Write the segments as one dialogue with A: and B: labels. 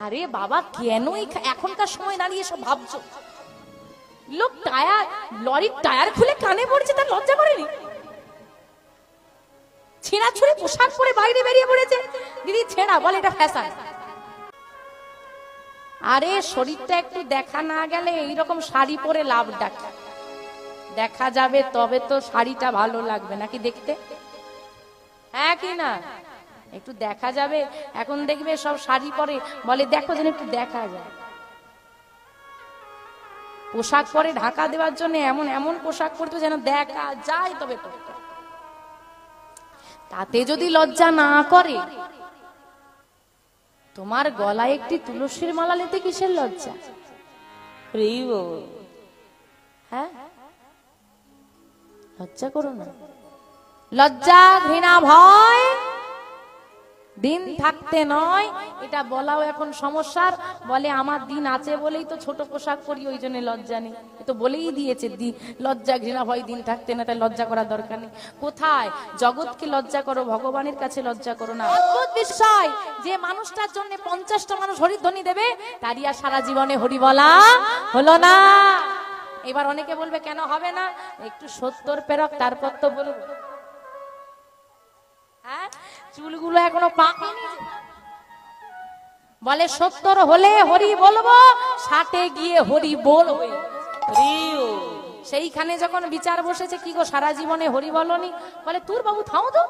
A: আরে বাবা কেন এখনকার সময় দাঁড়িয়ে সব ভাবছো? লোক টায়ার, লরির টায়ার খুলে কানে পড়ছে, তার লজ্জা করেনি? ছেঁড়া ছুড়ে পোশাক পরে বাইরে বেরিয়ে পড়েছে, দিদি ছেঁড়া, বলে এটা ফ্যাশন। আরে শরীরটা একটু দেখা না গেলে এইরকম শাড়ি পরে লাভ ডাকে, দেখা যাবে তবে তো শাড়িটা ভালো লাগবে নাকি দেখতে, হ্যাঁ কি না? একটু দেখা যাবে। এখন দেখবে সব শাড়ি পরে, বলে দেখো যেন একটু দেখা যায়। পোশাক পরে ঢাকা দেওয়ার জন্য এমন এমন পোশাক পরতে যেন দেখা যায় তবে পরতে। তাতে যদি লজ্জা না করে, তোমার গলায় একটি তুলসীর মালা নিতে কিসের লজ্জা? হ্যাঁ, লজ্জা করো না। লজ্জা, ঘৃণা, ভয় দিন থাকতে নয়, এটা বলাও এখন সমস্যার। বলে আমার দিন আছে বলেই তো ছোট পোশাক পরি, ওই জন্য লজ্জা নেই। এ তো বলেই দিয়েছে লজ্জা, ঘৃণা, ভয় দিন থাকতে না, তাই লজ্জা করার দরকার নেই। কোথায়? জগৎকে লজ্জা করো, ভগবানের কাছে লজ্জা করো না। অদ্ভুত বিষয় যে মানুষটার জন্য 50টা মানুষ হরিধ্বনি দেবে, তারই আর সারা জীবনে হরি বলা হলো না। এবার অনেকে বলবে কেন হবে না? একটু 70 পেরক তারপর তো বলবো। হ্যাঁ, চুলগুলো এখনো পাকেনি। বলে 70 হলে হরি বলবো, 60-এ গিয়ে হরি বলবো। সেইখানে যখন বিচার বসেছে, কি গো সারা জীবনে হরি বলনি? বলে তোর বাবু থাও তো,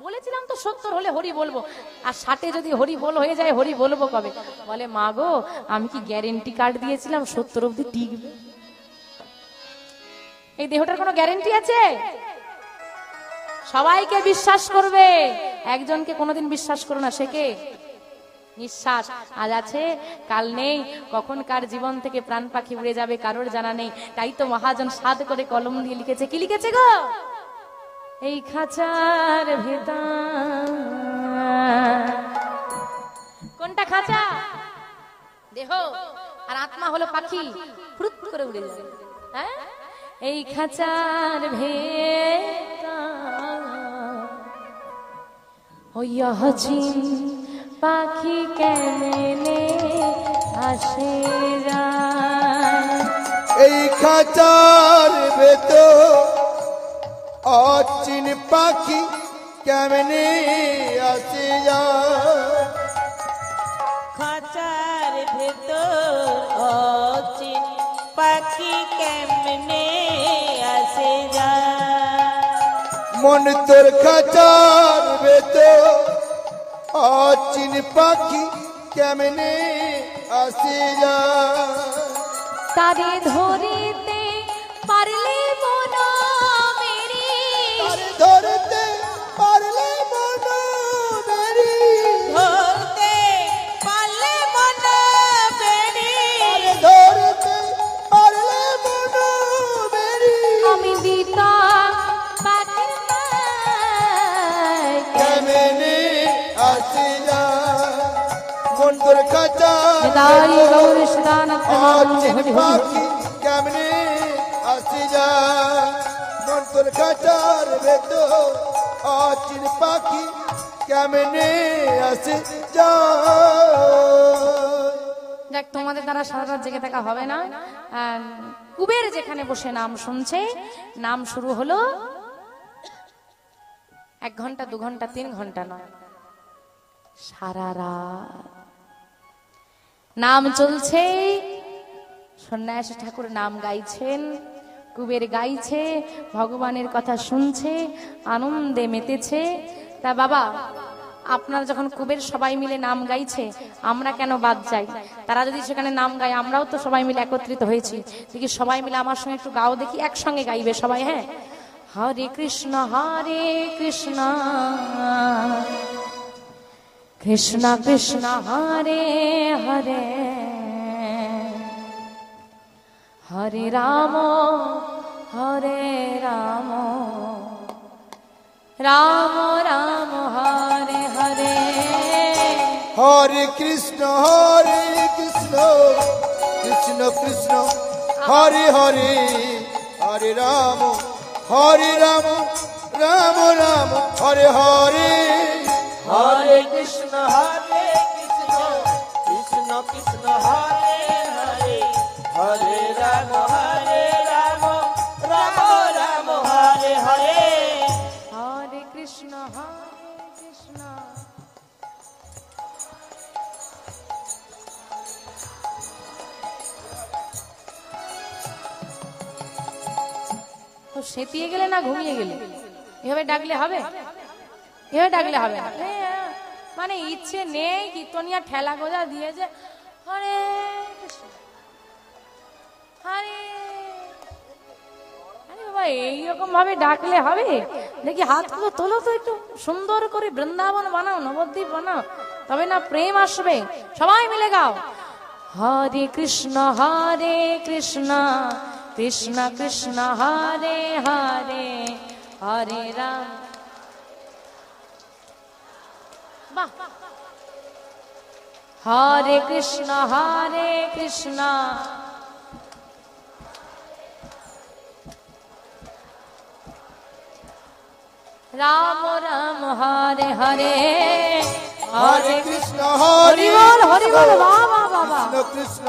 A: বলেছিলাম তো 70 হলে হরি বলবো, আর 60-এ যদি হরি বল হয়ে যায়, হরি বলবো কবে? বলে মা গো, আমি কি গ্যারেন্টি কার্ড দিয়েছিলাম 70 অবধি টিকবে? এই দেহটার কোনো গ্যারেন্টি আছে? সবাইকে বিশ্বাস করবে, একজনকে কোনোদিন বিশ্বাস করো না। সে কে? নিঃশ্বাস। আজ আছে, কাল নেই, কখন কার জীবন থেকে প্রাণ পাখি উড়ে যাবে কারোর জানা নেই। তাই তো মহাজন সাধ করে কলম দিয়ে লিখেছে। কি লিখেছে গো? এই খাঁচার ভেতর। কোনটা খাঁচা? দেহ, আর আত্মা হলো পাখি, ফুরুত করে উড়ে যাবে। হ্যাঁ, এই খাঁচার ভেতর ওই অচিন পাখি কেমনে আসে যায়।
B: এই খাঁচার ভেতর অচিন পাখি কেমনে আসে যায়।
C: খাঁচার ভেতর অচিন পাখি কেমনে আসে যায়।
B: মন তোর খাঁচার ভেতর অচিন পাখি কেমনে আসে যায়।
A: তারে ধরিতে পারলে মন মেরি,
B: তারে ধরতে পারলে মন মেরি,
C: ধরতে পারলে মন মেরি,
B: ধরতে পারলে মন মেরি।
A: আমি দিতা পাখির নাই
B: কেমনে আসে যায়। মন তোর খাঁচার
A: দাই গৌর সদানন্দ
B: অচিন পাখি কেমনে আসে যায়। মন তোর খাঁচার ভেতর অচিন পাখি কেমনে আসে যায়।
A: দেখ, তোমাদের দ্বারা সারা রাত জেগে থাকা হবে না। কুবের যেখানে বসে নাম শুনছে, নাম শুরু হলো 1 ঘন্টা 2 ঘন্টা 3 ঘন্টা নয়, সারা রাত নাম চলছে। সন্ন্যাসী ঠাকুর নাম গাইছেন, কুবের গাইছে, ভগবানের কথা শুনছে, আনন্দে মেতেছে। তা বাবা, আপনারা যখন কুবের সবাই মিলে নাম গাইছে, আমরা কেন বাদ যাই? তারা যদি সেখানে নাম গায়, আমরাও তো সবাই মিলে একত্রিত হয়েছি। দেখি সবাই মিলে আমার সঙ্গে একটু গাও দেখি, একসঙ্গে গাইবে সবাই। হ্যাঁ, হরে কৃষ্ণ কৃষ্ণ কৃষ্ণ হরে হরে, হরে রাম রাম রাম হরে হরে।
B: হরে কৃষ্ণ কৃষ্ণ কৃষ্ণ হরে হরে, হরে রাম রাম রাম হরে হরে।
C: হরে কৃষ্ণ কৃষ্ণ
A: সেতিয়ে গেলে না ঘুমিয়ে গেলে এভাবে ডাকলে হবে? এভাবে ডাকলে হবে না। মানে ইচ্ছে নেই, কীর্তনিয়া ঠেলা গোজা দিয়েছে, হরে কৃষ্ণ, হরে। আরে বাবা, এইরকম ভাবে ডাকলে হবে? দেখি হাতগুলো তোলো তো, একটু সুন্দর করে বৃন্দাবন বানাও, নবদ্বীপ বানাও, তবে না প্রেম আসবে। সবাই মিলে গাও, হরে কৃষ্ণ কৃষ্ণ কৃষ্ণ হরে হরে, হরে রাম। বাহ, হরে কৃষ্ণ রাম রাম হরে হরে,
B: হরে কৃষ্ণ হরে
A: হরি বল, বাবা বাবা,
B: কৃষ্ণ কৃষ্ণ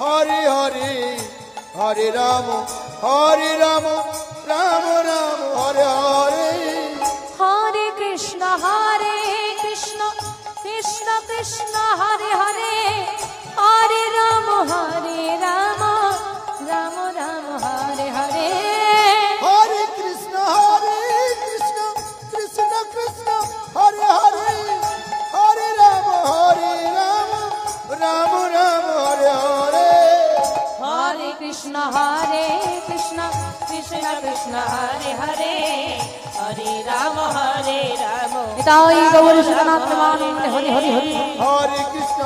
B: হরে হরে, হরে রাম রাম রাম হরে হরে,
A: হরে কৃষ্ণ কৃষ্ণ কৃষ্ণ হরে হরে, হরে রাম রাম রাম হরে হরে,
B: হরে কৃষ্ণ কৃষ্ণ কৃষ্ণ হরে হরে, হরে রাম রাম রাম হরে হরে,
A: হরে কৃষ্ণ কৃষ্ণ কৃষ্ণ হরে হরে, হরে রাম তাই গৌর সুতনাথ প্রেমানন্দ হরি হরি হরি।
B: হরে কৃষ্ণ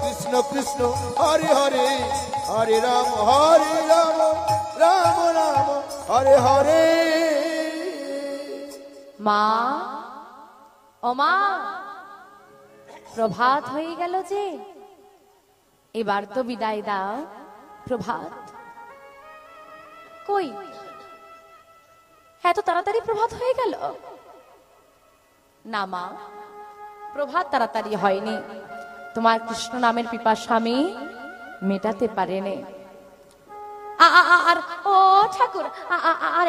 B: কৃষ্ণ কৃষ্ণ হরে হরে, হরে রাম রাম রাম হরে হরে।
A: মা, ও মা, প্রভাত হয়ে গেল যে, এবার তো বিদায় দাও। প্রভাত কই, এত তাড়াতাড়ি প্রভাত হয়ে গেল? না মা, প্রভাত তাড়াতাড়ি হয়নি। তোমার কৃষ্ণ নামের পিপাসা আমি মেটাতে পারিনি। আর ও ঠাকুর, আর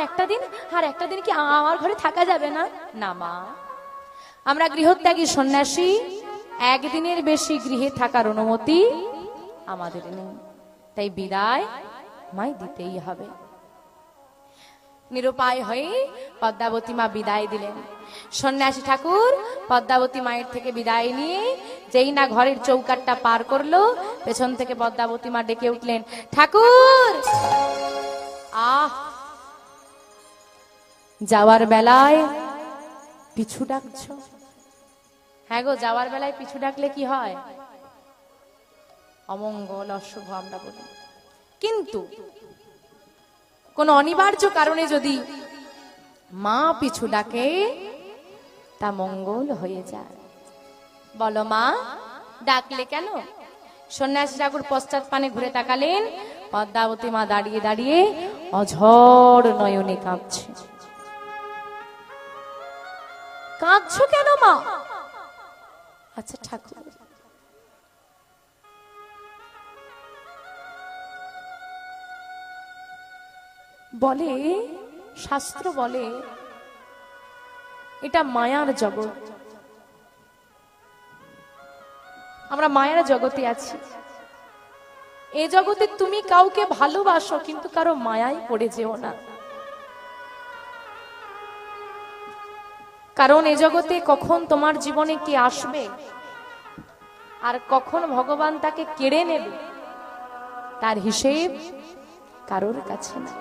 A: একটা দিন কি আমার ঘরে থাকা যাবে না? না মা, আমরা গৃহত্যাগী সন্ন্যাসী, একদিনের বেশি গৃহে থাকার অনুমতি আমাদের নেই, তাই বিদায় মাই দিতেই হবে। নিরুপায় হয়ে পদ্মাবতী মা বিদায় দিলেন। সন্ন্যাসী ঠাকুর পদ্মাবতী মায়ের থেকে বিদায় নিয়ে যেই না ঘরের চৌকাটটা পার করলো, পেছন থেকে পদ্মাবতী মা ডেকে উঠলেন, ঠাকুর। যাওয়ার বেলায় পিছু ডাকছ? হ্যাঁ গো, যাওয়ার বেলায় পিছু ডাকলে কি হয়? অমঙ্গল, অশুভ আমরা বলি। কিন্তু কোন অনিবার্য কারণে যদি মা পিছু ডাকে, তা মঙ্গল হয়ে যায়। বলো মা, ডাকলে কেন? সন্ন্যাসী ঠাকুর পশ্চাৎ পানে ঘুরে তাকালেন, পদ্মাবতী মা দাঁড়িয়ে দাঁড়িয়ে অঝড় নয়নে কাঁদছে। কাঁদছো কেন মা? আচ্ছা ঠাকুর, বলে, শাস্ত্র বলে এটা মায়ার জগৎ, আমরা মায়ার জগতে আছি। এ জগতে তুমি কাউকে ভালোবাসো, কিন্তু কারো মায়ায় পড়ে যেও না, কারণ এ জগতে কখন তোমার জীবনে কে আসবে আর কখন ভগবান তাকে কেড়ে নেবে, তার হিসেব কারোর কাছে না।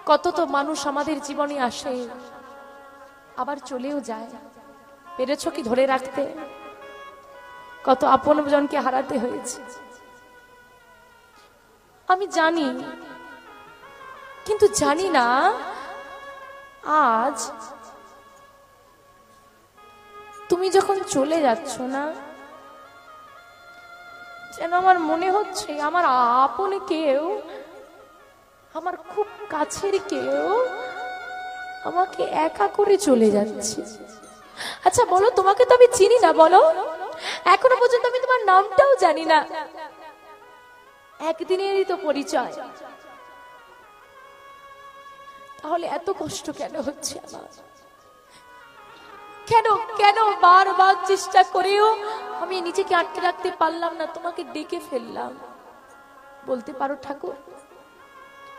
A: কত তো মানুষ আমাদের জীবনে আসে, আবার চলেও যায়। পেরেছো কি ধরে রাখতে? কত আপনজনকে হারাতে হয়েছে আমি জানি, কিন্তু জানি না আজ তুমি যখন চলে যাচ্ছ না, যেন আমার মনে হচ্ছে আমার আপন কেউ, আমার খুব কাছের কেউ আমাকে একা করে চলে যাচ্ছে। আচ্ছা বলো, তোমাকে তো আমি চিনি না, বলো, এখনো পর্যন্ত আমি তোমার নামটাও জানি না, একদিনেরই তো পরিচয়, তাহলে এত কষ্ট কেন হচ্ছে আমার? কেন কেন বারবার চেষ্টা করেও আমি নিজেকে আটকে রাখতে পারলাম না, তোমাকে ডেকে ফেললাম। বলতে পারো ঠাকুর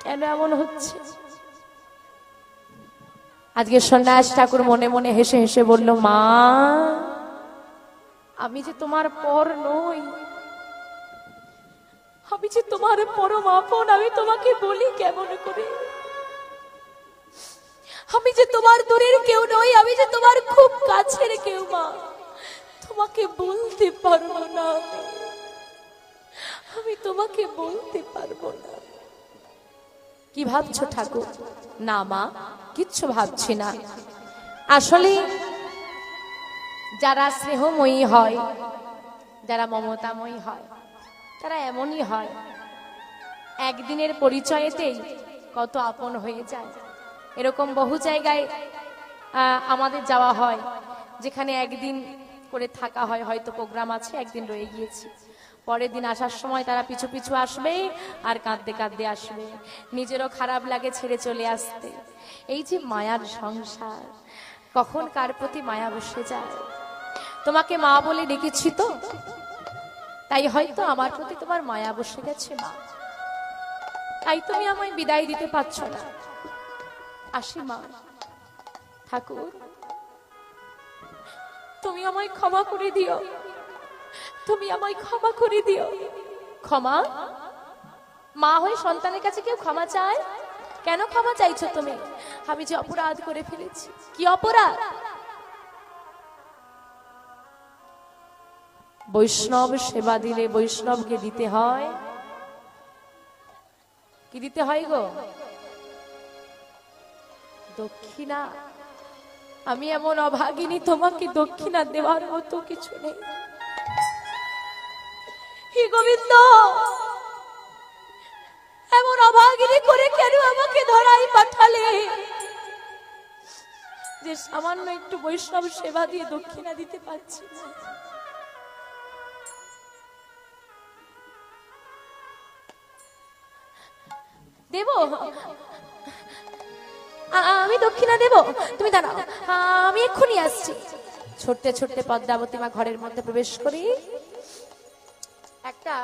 A: কেন এমন হচ্ছে? আজকে সন্ন্যাস ঠাকুর মনে মনে হেসে হেসে বলল, মা আমি যে তোমার পর নই, আমি যে তোমার পরম আপন, আমি তোমাকে বলি কেমন করে? আমি যে তোমার দূরের কেউ নই, আমি যে তোমার খুব কাছের কেউ মা, তোমাকে বলতে পারবো না, আমি তোমাকে বলতে পারবো না। কি ভাবছো ঠাকুর? না মা, কিচ্ছু ভাবছি না। আসলে যারা স্নেহময়ী হয়, যারা মমতাময়ী হয়, তারা এমনই হয়, একদিনের পরিচয়েতেই কত আপন হয়ে যায়। এরকম বহু জায়গায় আমাদের যাওয়া হয়, যেখানে একদিন করে থাকা হয়, হয়তো প্রোগ্রাম আছে, একদিন রয়ে গিয়েছি, পরের দিন আসার সময় তারা পিছু পিছু আসবে আর কাঁদতে কাঁদতে আসবে, নিজেরও খারাপ লাগে ছেড়ে চলে আসতে। এই যে মায়ার সংসার, কখন কার প্রতি মায়া বসে যায়। তোমাকে মা বলে ডেকেছি তো, তাই হয়তো আমার প্রতি তোমার মায়া বসে গেছে মা, তাই তুমি আমায় বিদায় দিতে পারছো না। আসি মা। ঠাকুর তুমি আমায় ক্ষমা করে দিও, তুমি আমায় ক্ষমা করে দিও। ক্ষমা? মা হয়ে সন্তানের কাছে কেউ ক্ষমা চায়? কেন ক্ষমা চাইছো তুমি? আমি যে অপরাধ করে ফেলেছি। কি অপরাধ? বৈষ্ণব সেবা দিলে বৈষ্ণবকে দিতে হয়, কি দিতে হয় গো? দক্ষিণা। আমি এমন অভাগিনী, তোমাকে দক্ষিণা দেওয়ার মতো কিছু নেই। হে গোবিন্দ, এমন অভাগিনী করে কেন আমাকে ধরাই পাঠালে, যে সামান্য একটু বৈষ্ণব সেবা দিয়ে দক্ষিণা দিতে পারছি না। দেব, আমি দক্ষিণা দেব, তুমি দাঁড়াও, আমি এক্ষুনি আসছি। ছুটতে ছুটতে পদ্মাবতী মা ঘরের মধ্যে প্রবেশ করি, একটা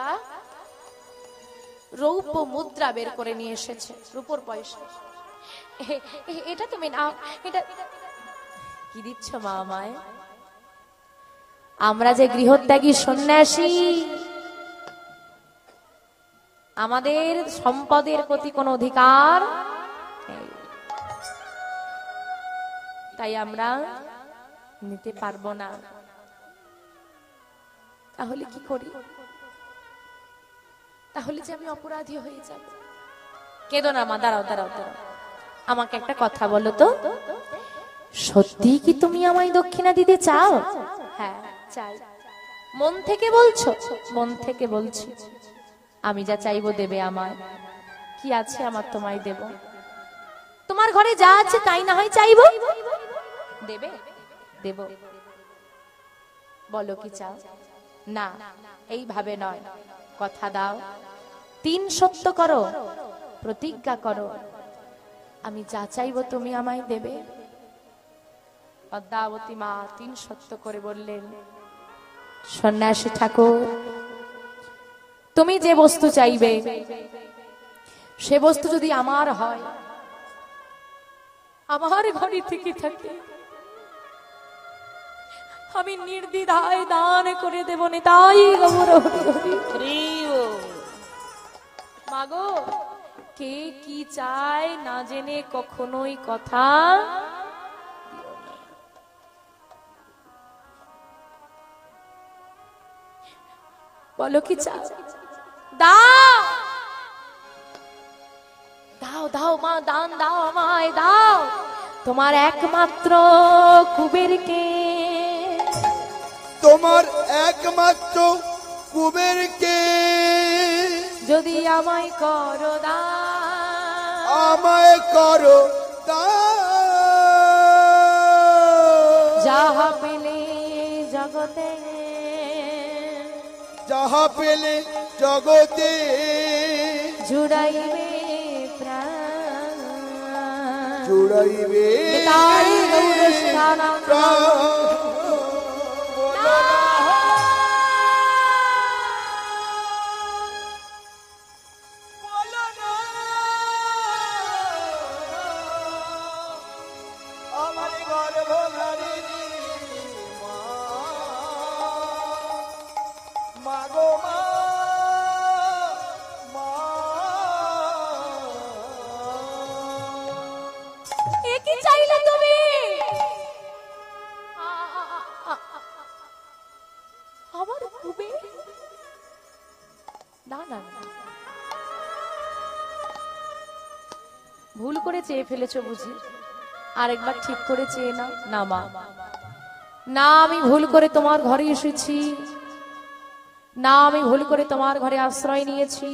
A: রৌপ্য মুদ্রা বের করে নিয়ে এসেছে, রূপোর পয়সা। এটা তুমি নাও। এটা কি দিচ্ছ মা আমায়? আমরা যে গৃহত্যাগী সন্ন্যাসী, আমাদের সম্পদের প্রতি কোনো অধিকার নেই, তাই আমরা নিতে পারবো না। তাহলে কি করি? তাহলে যে আমি অপরাধী হয়ে যাব। কেঁদো না মা, দাঁড়াও দাঁড়াও দাঁড়াও, আমাকে একটা কথা বলো তো, সত্যি কি তুমি আমায় দক্ষিণা দিতে চাও? হ্যাঁ চাই। মন থেকে বলছো? মন থেকে বলছি। আমি যা চাইবো দেবে আমায়? কি আছে আমার তোমায় দেব? তোমার ঘরে যা আছে তাই না হয় চাইবো, দেবে? দেব। বলো কি চাও? না এইভাবে নয়, কথা দাও, 3 সত্য করো, প্রতিজ্ঞা করো, আমি যা চাইবো তুমি আমায় দেবে। পদ্মাবতী মা 3 সত্য করে বললেন, সন্ন্যাসী ঠাকুর, তুমি যে বস্তু চাইবে সে বস্তু যদি আমার হয়, আমার ঘরে থেকে থাকে, আমি নির্দ্বিধায় দান করে দেব। নিতাই গৌর হরি হরি। মাগো, কে কি চায় না জেনে কখনোই কথা বলো কি চাও? দাও দাও দাও মা, দান দাও আমায়, দাও। তোমার একমাত্র কুবেরকে,
B: তোমার একমাত্র কুবেরকে
A: যদি আমায় করো দান,
B: আমায় করো দান।
A: যাহা পেলে জগতে,
B: যাহা পেলে জগতে
A: জুড়াইবে প্রাণ,
B: জুড়াইবে
A: তাই গৌর স্থানম। তো কুবের? না না না, ভুল করে চেয়ে ফেলেছো বুঝি, আরেকবার ঠিক করে চেয়ে নাও। না মা, না আমি ভুল করে তোমার ঘরে এসেছি, না আমি ভুল করে তোমার ঘরে আশ্রয় নিয়েছি,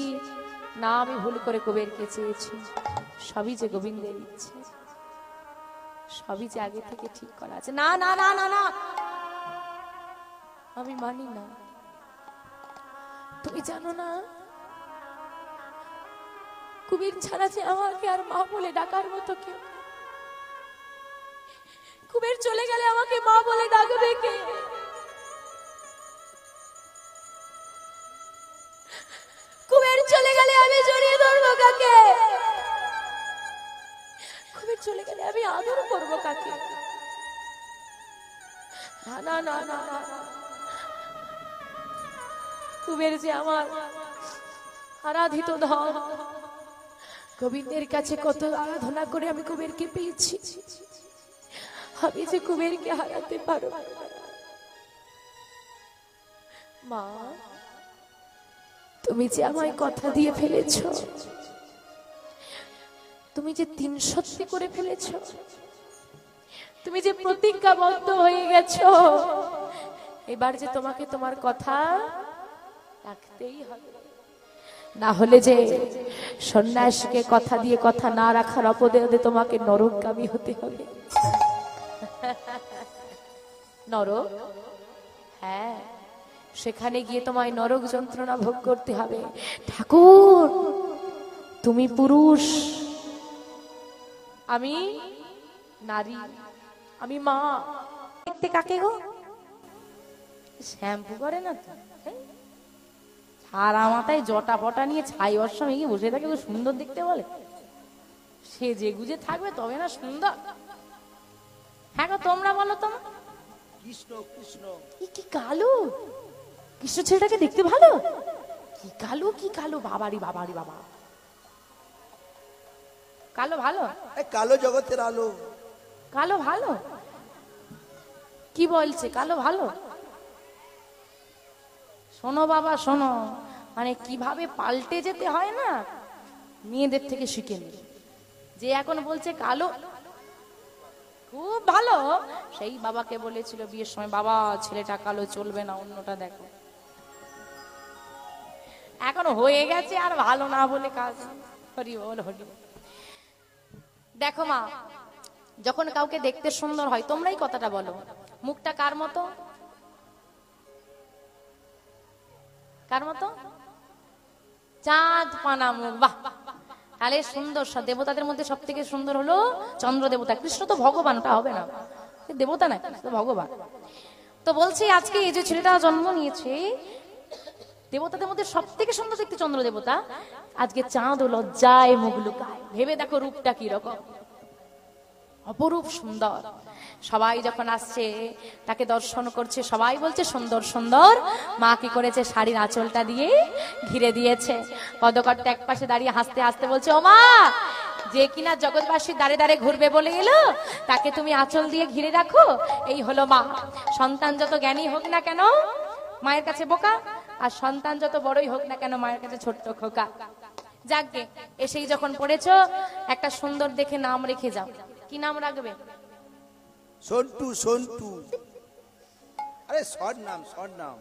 A: না আমি ভুল করে কুবেরকে চেয়েছি। সবই যে গোবিন্দের ইচ্ছে, সবই যে আগে থেকে ঠিক করা আছে। না না না না না, আমি মানি না। তুমি জানো না কুবের ছাড়া যে আমাকে আর মা বলে ডাকার মতো কেউ, কুবের চলে গেলে আমাকে মা বলে ডাকবে কে? কুবের চলে গেলে আমি জড়িয়ে ধরবো কাকে? কুবের চলে গেলে আমি আদর করবো কাকে? না না না না না, কুবের যে আমার আরাধিত ধন, গোবিন্দের কাছে কত আরাধনা করে আমি কুবেরকে পেয়েছি, আমি যে কুবেরকে হারাতে পারো। মা, তুমি যে আমায় কথা দিয়ে ফেলেছ, তুমি যে 3 সত্যি করে ফেলেছ, তুমি যে প্রতিজ্ঞাবদ্ধ হয়ে গেছো, এবার যে তোমাকে তোমার কথা রাখতেই হবে, না হলে যে সন্ন্যাসীকে কথা দিয়ে কথা না রাখার অপরাধে তোমাকে নরকগামী হতে হবে। নরক? হ্যাঁ, সেখানে গিয়ে তোমায় নরক যন্ত্রণা ভোগ করতে হবে। ঠাকুর, তুমি পুরুষ, আমি নারী, আমি মা। দেখতে কাকে গো? শ্যাম্পু করে না তো, সারা মাথায় জটা ফটা নিয়ে ছাই বর্ষা মেঘে বসে থাকে, সুন্দর দেখতে বলে? সে যে গুজে থাকবে তবে না সুন্দর। হ্যাঁ গো, তোমরা বলো তো।
B: কৃষ্ণ কৃষ্ণ
A: কি কালো! কৃষ্ণ ছেলেটাকে দেখতে ভালো? কি কালো, কি কালো! বাবারি বাবারি বাবা, কালো ভালো?
B: কালো জগতের আলো।
A: কালো ভালো? কি বলছে কালো ভালো? শোনো বাবা শোনো, মানে কিভাবে পাল্টে যেতে হয় না, মেয়েদের থেকে শিখে নি। যে এখন বলছে কালো খুব ভালো, সেই বাবাকে বলেছিল বিয়ের সময়, বাবা ছেলেটা কালো চলবে না, অন্যটা দেখো। এখন হয়ে গেছে আর ভালো না বলে কাজ। হরি বল হরি বল। দেখো মা, যখন কাউকে দেখতে সুন্দর হয়, তোমরাই কথাটা বলো, মুখটা কার মতো? কার মতো? চাঁদ পানা মুখ। বাহ, তাহলে সুন্দর। দেবতাদের মধ্যে সব থেকে সুন্দর হলো চন্দ্র দেবতা। কৃষ্ণ তো ভগবান, ওটা হবে না, দেবতা না, তো ভগবান। তো বলছি আজকে এই যে ছেলেটা জন্ম নিয়েছে, দেবতাদের মধ্যে সব থেকে সুন্দর দেখতে চন্দ্র দেবতা, আজকে চাঁদ ও লজ্জায় মুখ লুকায়। ভেবে দেখো রূপটা কি রকম, অপরূপ সুন্দর। সবাই যখন আসছে তাকে দর্শন করছে, সবাই বলছে সুন্দর সুন্দর। মা কি করেছে? শাড়ির আঁচলটা দিয়ে ঘিরে দিয়েছে। পদকর্তা এক পাশে দাঁড়িয়ে হাসতে হাসতে বলছে, ও মা, যে কিনা জগৎবাসীর দাঁড়ে দাঁড়ে ঘুরবে বলে এলো, তাকে তুমি আঁচল দিয়ে ঘিরে রাখো। এই হলো মা। সন্তান যত জ্ঞানী হোক না কেন মায়ের কাছে বোকা, আর সন্তান যত বড়ই হোক না কেন মায়ের কাছে ছোট্ট খোকা। যাকগে, এসেই যখন পড়েছো, একটা সুন্দর দেখে নাম রেখে যাও। কি নাম রাখবে?
B: সন্টু সন্টু। আরে শর্ট নাম, শর্ট নাম।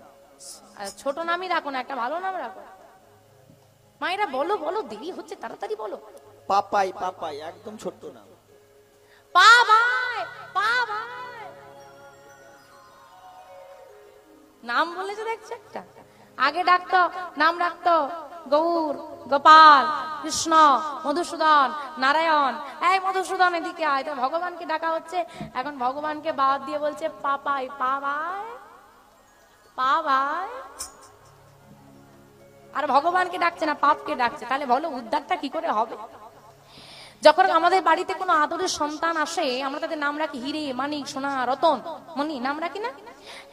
A: ছোট নামই রাখো না, একটা ভালো নাম রাখো। মায়েরা বলো বলো, দেরি হচ্ছে, তাড়াতাড়ি বলো।
B: পাপাই, পাপাই, একদম ছোট্ট নাম।
A: পা ভাই, পা ভাই। নাম বলেছে দেখছো একটা। আগে ডাকতো, নাম রাখতো গৌর, গোপাল, কৃষ্ণ, মধুসূদন, নারায়ণ। এই মধুসূদন এদিকে আয়। তো ভগবানকে ডাকা হচ্ছে, এখন ভগবানকে বাদ দিয়ে বলছে পাপাই, পা ভাই, পা ভাই। আর ভগবানকে ডাকছে না, পাপকে ডাকছে। তাহলে বলো উদ্ধারটা কি করে হবে? যখন আমাদের বাড়িতে কোনো আদরের সন্তান আসে, আমরা তাদের নাম রাখি হিরে, মানিক, সোনা, রতন, মণি, নাম রাখি না?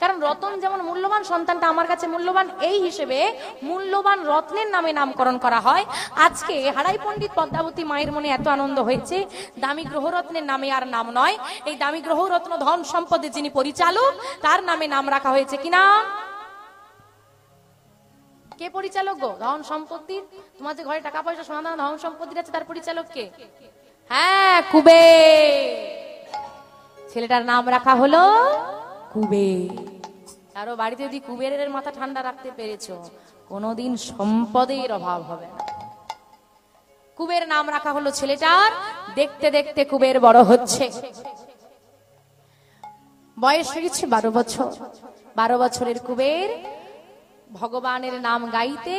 A: কারণ রতন যেমন মূল্যবান, সন্তানটা আমার কাছে মূল্যবান, এই হিসেবে মূল্যবান রত্নের নামে নামকরণ করা হয়। আজকে হারাই পণ্ডিত পদ্মাবতী মায়ের মনে এত আনন্দ হয়েছে, দামি গ্রহরত্নের নামে আর নাম নয়, এই দামি গ্রহরত্ন ধন সম্পদের যিনি পরিচালক, তার নামে নাম রাখা হয়েছে। কি নাম? কে পরিচালক গো ধন সম্পত্তির? তোমার যে ঘরে টাকা পয়সা সোনা দানা ধন সম্পত্তি আছে তার পরিচালক কে? হ্যাঁ, কুবের। ছেলেটার নাম রাখা হলো কুবের। কারো বাড়িতে যদি কুবেরের মাথা ঠান্ডা রাখতে পেরেছো, কোনোদিন সম্পদের অভাব হবে না। কুবের নাম রাখা হলো ছেলেটার। দেখতে দেখতে কুবের বড় হচ্ছে, বয়স হয়ে গেছে 12 বছর। 12 বছরের কুবের ভগবানের নাম গাইতে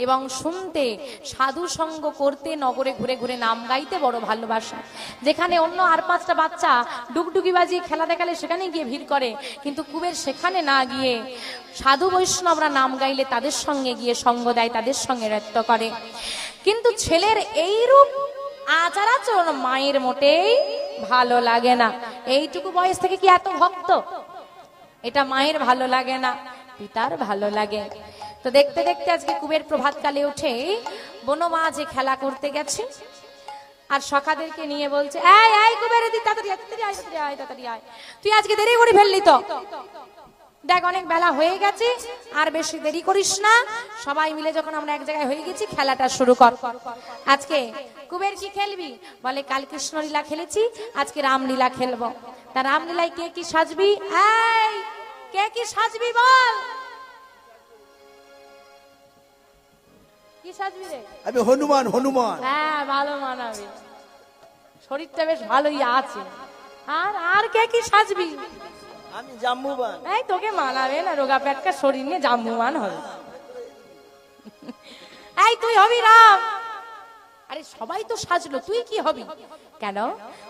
A: এবং শুনতে, সাধু সঙ্গ করতে, নগরে ঘুরে ঘুরে নাম গাইতে বড় ভালোবাসা। যেখানে অন্য আর 5টা বাচ্চা ডুগডুগি বাজিয়ে খেলা দেখালে সেখানে গিয়ে ভিড় করে, কিন্তু কুবের সেখানে না গিয়ে সাধু বৈষ্ণবরা নাম গাইলে তাদের সঙ্গে গিয়ে সঙ্গ দেয়, তাদের সঙ্গে নৃত্য করে। কিন্তু ছেলের এই রূপ আচার আচরণ মায়ের মোটেই ভালো লাগে না। এইটুকু বয়স থেকে কি এত ভক্ত? এটা মায়ের ভালো লাগে না, পিতার ভালো লাগে। তো দেখতে দেখতে আজকে কুবের প্রভাতকালে উঠে বনমাঝে খেলা করতে গেছে, আর সখাদেরকে নিয়ে বলছে, এই এই কুবের এদিকে তাড়াতাড়ি আয়, তাড়াতাড়ি আয়, তাড়াতাড়ি আয়, তাড়াতাড়ি আয়। তুই আজকে দেরি করে ফেললি তো, দেখ অনেক বেলা হয়ে গেছে, আর বেশি দেরি করিস না। সবাই মিলে যখন আমরা এক জায়গায় হয়ে গেছি, খেলাটা শুরু কর। আজকে কুবের কি খেলবি? বলে কাল কৃষ্ণ লীলা খেলেছি, আজকে রামলীলা খেলবো। তা রামলীলায় কে কি সাজবি? এই কে কি সাজবি বল? কি সাজবি রে?
B: আমি হনুমান। হনুমান।
A: হ্যাঁ, ভালো মানাবে, শরীরটা বেশ ভালোই আছে। আর আর কে কি সাজবি?
B: আমি জাম্বুবান।
A: এই তোকে মানাবে না, রোগা পেটকা শরীর নিয়ে জাম্বুবান হবে। এই তুই হবি রাম। আরে সবাই তো সাজলো, তুই কি হবি? কেন?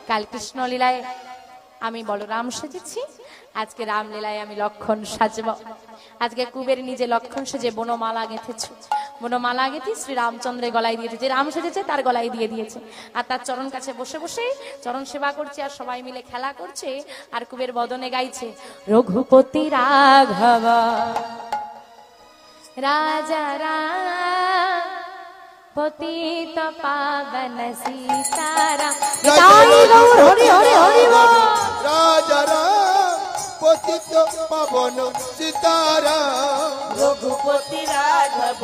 A: কাল কৃষ্ণ লীলায় আমি বলরাম সেজেছি, আজকে রামলীলায় আমি লক্ষণ সাজব। আজকে কুবের নিজে লক্ষণ সেজে বনমালা গেঁথেছে। বনমালা গেঁথে শ্রী রামচন্দ্রের গলায় দিয়েছে, যে রাম সেজেছে তার গলায় দিয়ে দিয়েছে। আর তার চরণ কাছে বসে বসে চরণ সেবা করছে, আর সবাই মিলে খেলা করছে। আর কুবের বদনে গাইছে, রঘুপতি রাঘব রাজা রাম পতিত পাবন সীতারাম। হরি হরি হরি বল।
B: রাজা রাম পতিত পাবন সীতারাম।
C: রঘুপতি রাঘব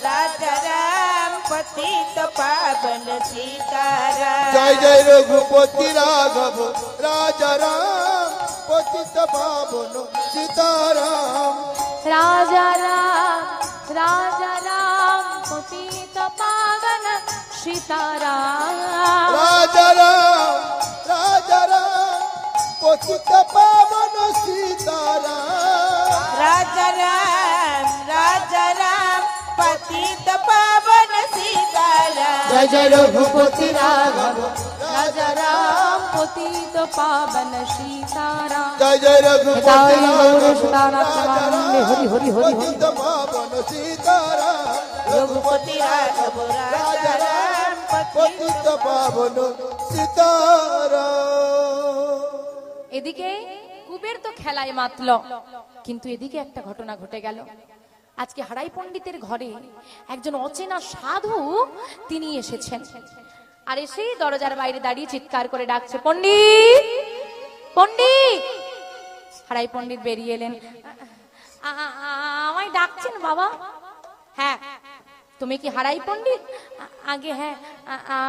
C: রাজা রাম পতিত পাবন সীতারাম।
B: জয় জয় রঘুপতি রাঘব রাজা রাম পতিত পাবন সীতারাম।
A: রাজা রাম রাজা রাম পতিত পাবন সীতারাম।
B: রাজা রাম পতিত পাবন সীতারাম।
C: রাজা রাম পতিত পাবন সীতারাম।
A: জয় জয় রঘুপতি রাঘব রাজা রাম পতিত পাবন সীতারাম।
B: জয় জয় রঘুপতি
A: হরি হরি হরি
B: পতিত পাবন সীতারাম।
C: রঘুপতি রাঘব রাজা রাম
B: পতিত পাবন সীতারাম।
A: এদিকে কুবের তো খেলায় মাতল, কিন্তু এদিকে একটা ঘটনা ঘটে গেল। আজকে হারাই পণ্ডিতের ঘরে একজন অচেনা সাধু তিনি এসেছেন, আর এসে দরজার বাইরে দাঁড়িয়ে চিৎকার করে ডাকছে, পণ্ডিত পণ্ডিত। হারাই পণ্ডিত বেরিয়ে এলেন। আমায় ডাকছেন বাবা? হ্যাঁ। তুমি কি হারাই পণ্ডিত? আগে হ্যাঁ,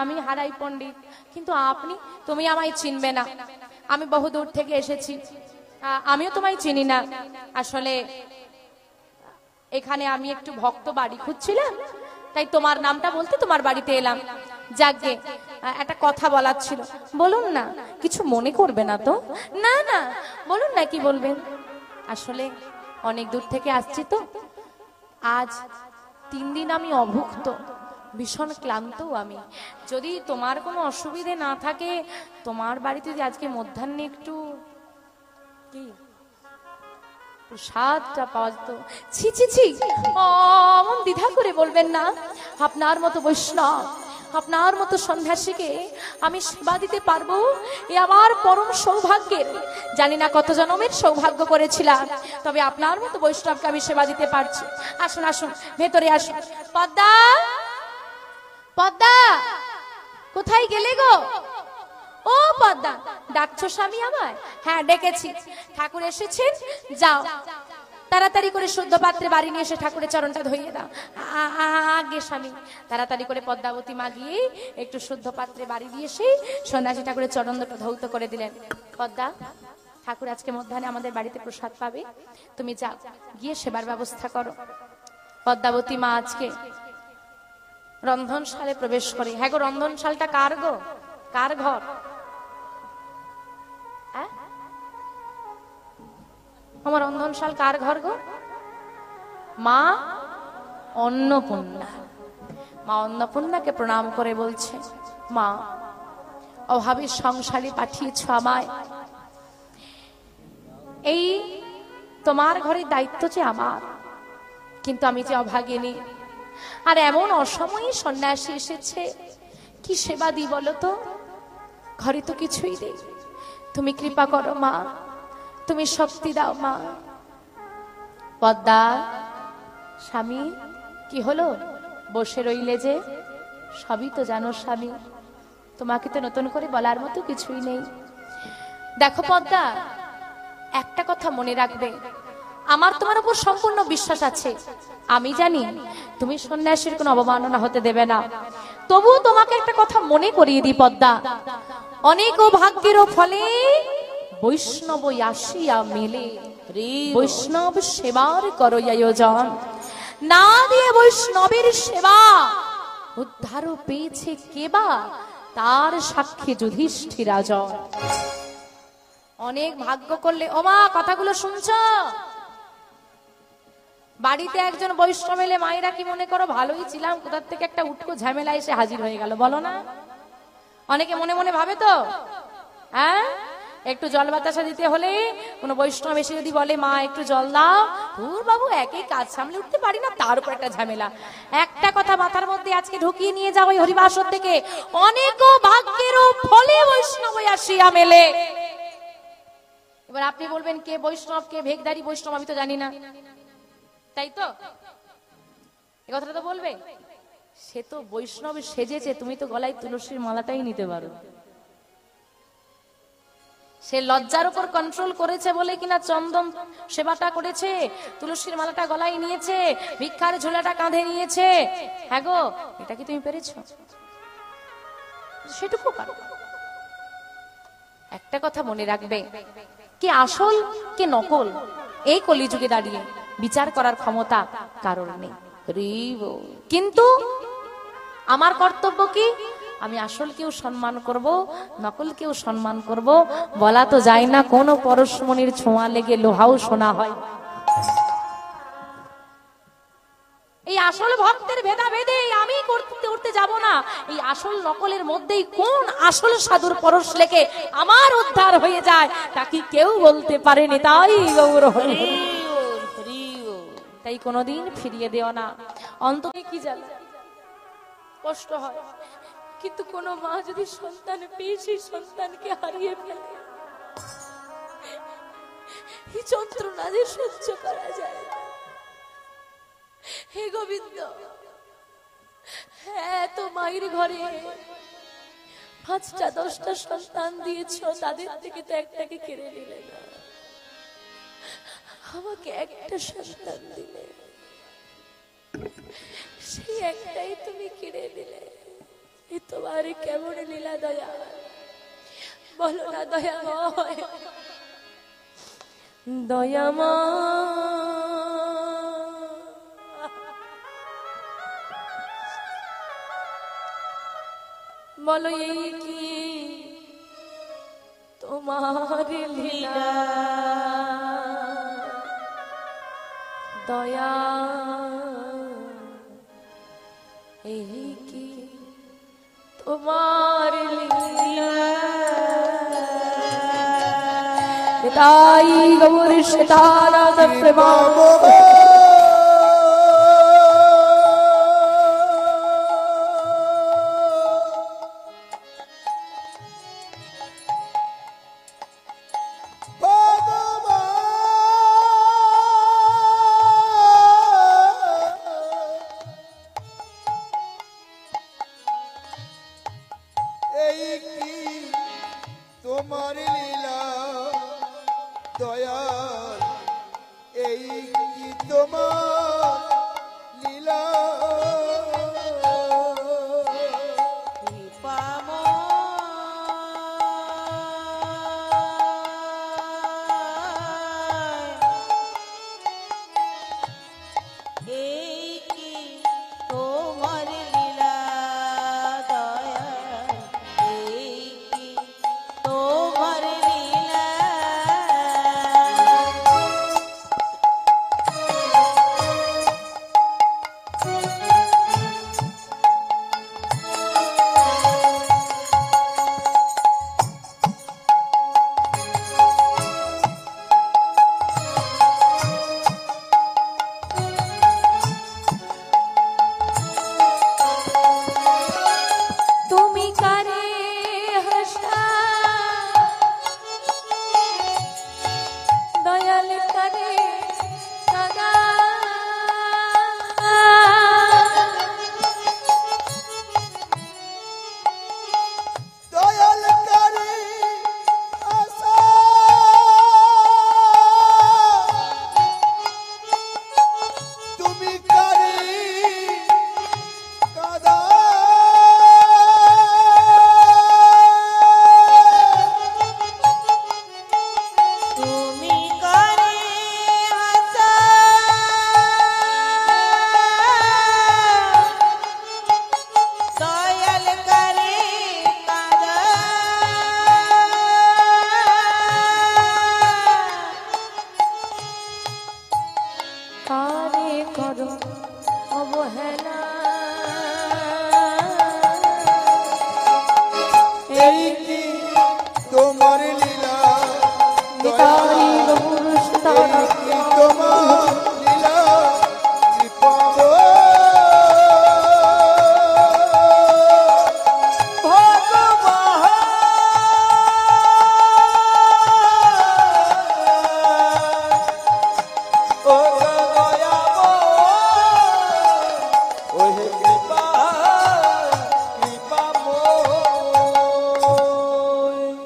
A: আমি হারাই পণ্ডিত। কিন্তু আপনি? তুমি আমায় চিনবে না, আমি বহু দূর থেকে এসেছি, আমিও তোমায় চিনি না। আসলে এখানে আমি একটু ভক্ত বাড়ি খুঁজছিলাম, তাই তোমার নামটা বলতে তোমার বাড়িতে এলাম। যাকগে, একটা কথা বলার ছিল। বলুন না, কিছু মনে করবে না তো? না না, বলুন না, কি বলবেন? আসলে অনেক দূর থেকে আসছি তো, আজ 3 দিন আমি অভুক্ত, ভীষণ ক্লান্ত আমি। যদি তোমার কোনো অসুবিধে না থাকে, তোমার বাড়িতে যদি আজকে মধ্যাহ্নে একটু কি প্রসাদটা পাওয়া যেত। ছি ছি ছি, অমন দ্বিধা করে বলবেন না। আপনার মতো বৈষ্ণব, আপনার মতো সন্ন্যাসীকে আমি সেবা দিতে পারবো, এ আমার পরম সৌভাগ্যের। জানি না কত জন্মের সৌভাগ্য করেছিলাম, তবে আপনার মতো বৈষ্ণবকে আমি সেবা দিতে পারছি। আসুন আসুন, ভেতরে আসুন। পদ্মা, পদ্মা, কোথায় গেলে গো? ও পদ্মা, ডাকছো স্বামী আমায়? হ্যাঁ ডেকেছি। ঠাকুর এসেছেন, যাও তাড়াতাড়ি করে শুদ্ধ পাত্রে বাড়ি নিয়ে এসে ঠাকুরের চরণটা ধুইয়ে দাও। আগে স্বামী। তাড়াতাড়ি করে পদ্মাবতী মা গিয়ে একটু শুদ্ধ পাত্রে বাড়ি দিয়ে এসে সন্ন্যাসী ঠাকুরের চরণ দুটো ধৌত করে দিলেন। পদ্মা, ঠাকুর আজকে মধ্যাহ্নে আমাদের বাড়িতে প্রসাদ পাবে, তুমি যাও, গিয়ে সেবার ব্যবস্থা করো। পদ্মাবতী মা আজকে রন্ধনশালে প্রবেশ করে। হ্যাঁ গো, রন্ধনশালটা কার গো? কার ঘর? আমার রন্ধনশাল কার ঘর গো? মা অন্নপূর্ণা। মা অন্নপূর্ণাকে প্রণাম করে বলছে, মা, অভাবের সংসারে পাঠিয়েছ আমায়, এই তোমার ঘরের দায়িত্ব যে আমার, কিন্তু আমি যে অভাগিনী, আর এমন অসময়ে সন্ন্যাসী এসেছে, কি সেবা দিই বলো তো? ঘরে তো কিছুই নেই, তুমি কৃপা করো মা, তুমি শক্তি দাও মা। পদ্মা, স্বামী, কি হলো? বসে রইলে যে? সবই তো জানো স্বামী, তোমাকে তো নতুন করে বলার মতো কিছুই নেই। দেখো পদ্মা, একটা কথা মনে রাখবে, আমার তোমার উপর সম্পূর্ণ বিশ্বাস আছে। আমি জানি তুমি সন্ন্যাসীর কোনো অবমাননা হতে দেবে না। তবু তোমাকে একটা কথা মনে করিয়ে দিই পদ্মা, অনেক ভাগ্যের ফলে বৈষ্ণব আসিয়া মেলে, বৈষ্ণব সেবার করো আয়োজন। না দিয়ে বৈষ্ণবের সেবা উদ্ধার পেয়েছে কেবা, তার সাক্ষী যুধিষ্ঠির রাজন। অনেক ভাগ্য করলে, ও মা কথাগুলো শুনছো? বাড়িতে একজন বৈষ্ণব এলে মায়েরা কি মনে করো ভালোই ছিলাম, কোথার থেকে একটা উটকো ঝামেলা এসে হাজির হয়ে গেল, বলো না? অনেকে মনে মনে ভাবে তো। হ্যাঁ, একটু জল বাতাসা দিতে হলে কোনো বৈষ্ণব এসে যদি বলে মা একটু জল দাও, ধুর বাবু, একই কাজ সামলে উঠতে পারি না, তার উপর একটা ঝামেলা। একটা কথা মাথার মধ্যে আজকে ঢুকিয়ে নিয়ে যাও, ওই হরিবাসর থেকে অনেক ভাগ্যের ফলে বৈষ্ণব আসিয়া মেলে। এবার আপনি বলবেন কে বৈষ্ণব, কে ভেগধারী বৈষ্ণব, আমি তো জানি না, তাই তো? এই কথাটা তো বলবে। সে তো বৈষ্ণব সেজেছে, তুমি তো গলায় তুলসীর মালাটাই নিতে পারো। সে লজ্জার উপর কন্ট্রোল করেছে বলে কিনা চন্দন সেবাটা করেছে, তুলসীর মালাটা গলায় নিয়েছে, ভিক্ষার ঝোলাটা কাঁধে নিয়েছে। হ্যাঁ গো, এটা কি তুমি পেরেছো? সেটুকু পারো। একটা কথা মনে রাখবে, কে আসল কে নকল, এই কলিযুগে দাঁড়িয়ে বিচার করার ক্ষমতা কারোর নেই। কিন্তু আমার কর্তব্য কি? আমি আসলকেও সম্মান করব, নকলকেও সম্মান করব। বলা তো যায় না কোন পরশমণির ছোঁয়া লেগে লোহাও সোনা হয়। এই আসল ভক্তের ভেদাভেদে আমি করতে যাব না। এই আসল নকলের মধ্যেই কোন আসল সাধুর পরশ লেগে আমার উদ্ধার হয়ে যায় তা কি কেউ বলতে পারেনি। তাই গৌর হরি হরি, তাই কোনোদিন ফিরিয়ে দিও না। অন্তরে কি জানে কষ্ট হয়, কিন্তু কোন মা যদি সন্তান পেয়ে সেই সন্তানকে হারিয়ে ফেলে, এই যন্ত্রণা যে সহ্য করা যায় না। হে গোবিন্দ, হ্যাঁ তো মায়ের ঘরে 5টা 10টা সন্তান দিয়েছ, তাদের থেকে তো একটাকে কেড়ে নিলে না, আমাকে একটা সন্তান দিলে, সেই একটাই তুমি কেড়ে নিলে। এ তোমার কেমন লীলা দয়া, বলো না দয়াময়, দয়াময়। বলো এই কি তোমার লীলা, দয়া এই কি তোমার লীলা। তাই গৌর সীতানাথ প্রেমা
B: তোমার লীলা দয়াল, এই
A: অবহেলা
B: এই কি তোমার লীলা
A: নিতাই গৌর সীতারাম।
B: এই কি তোমার লীলা কৃপা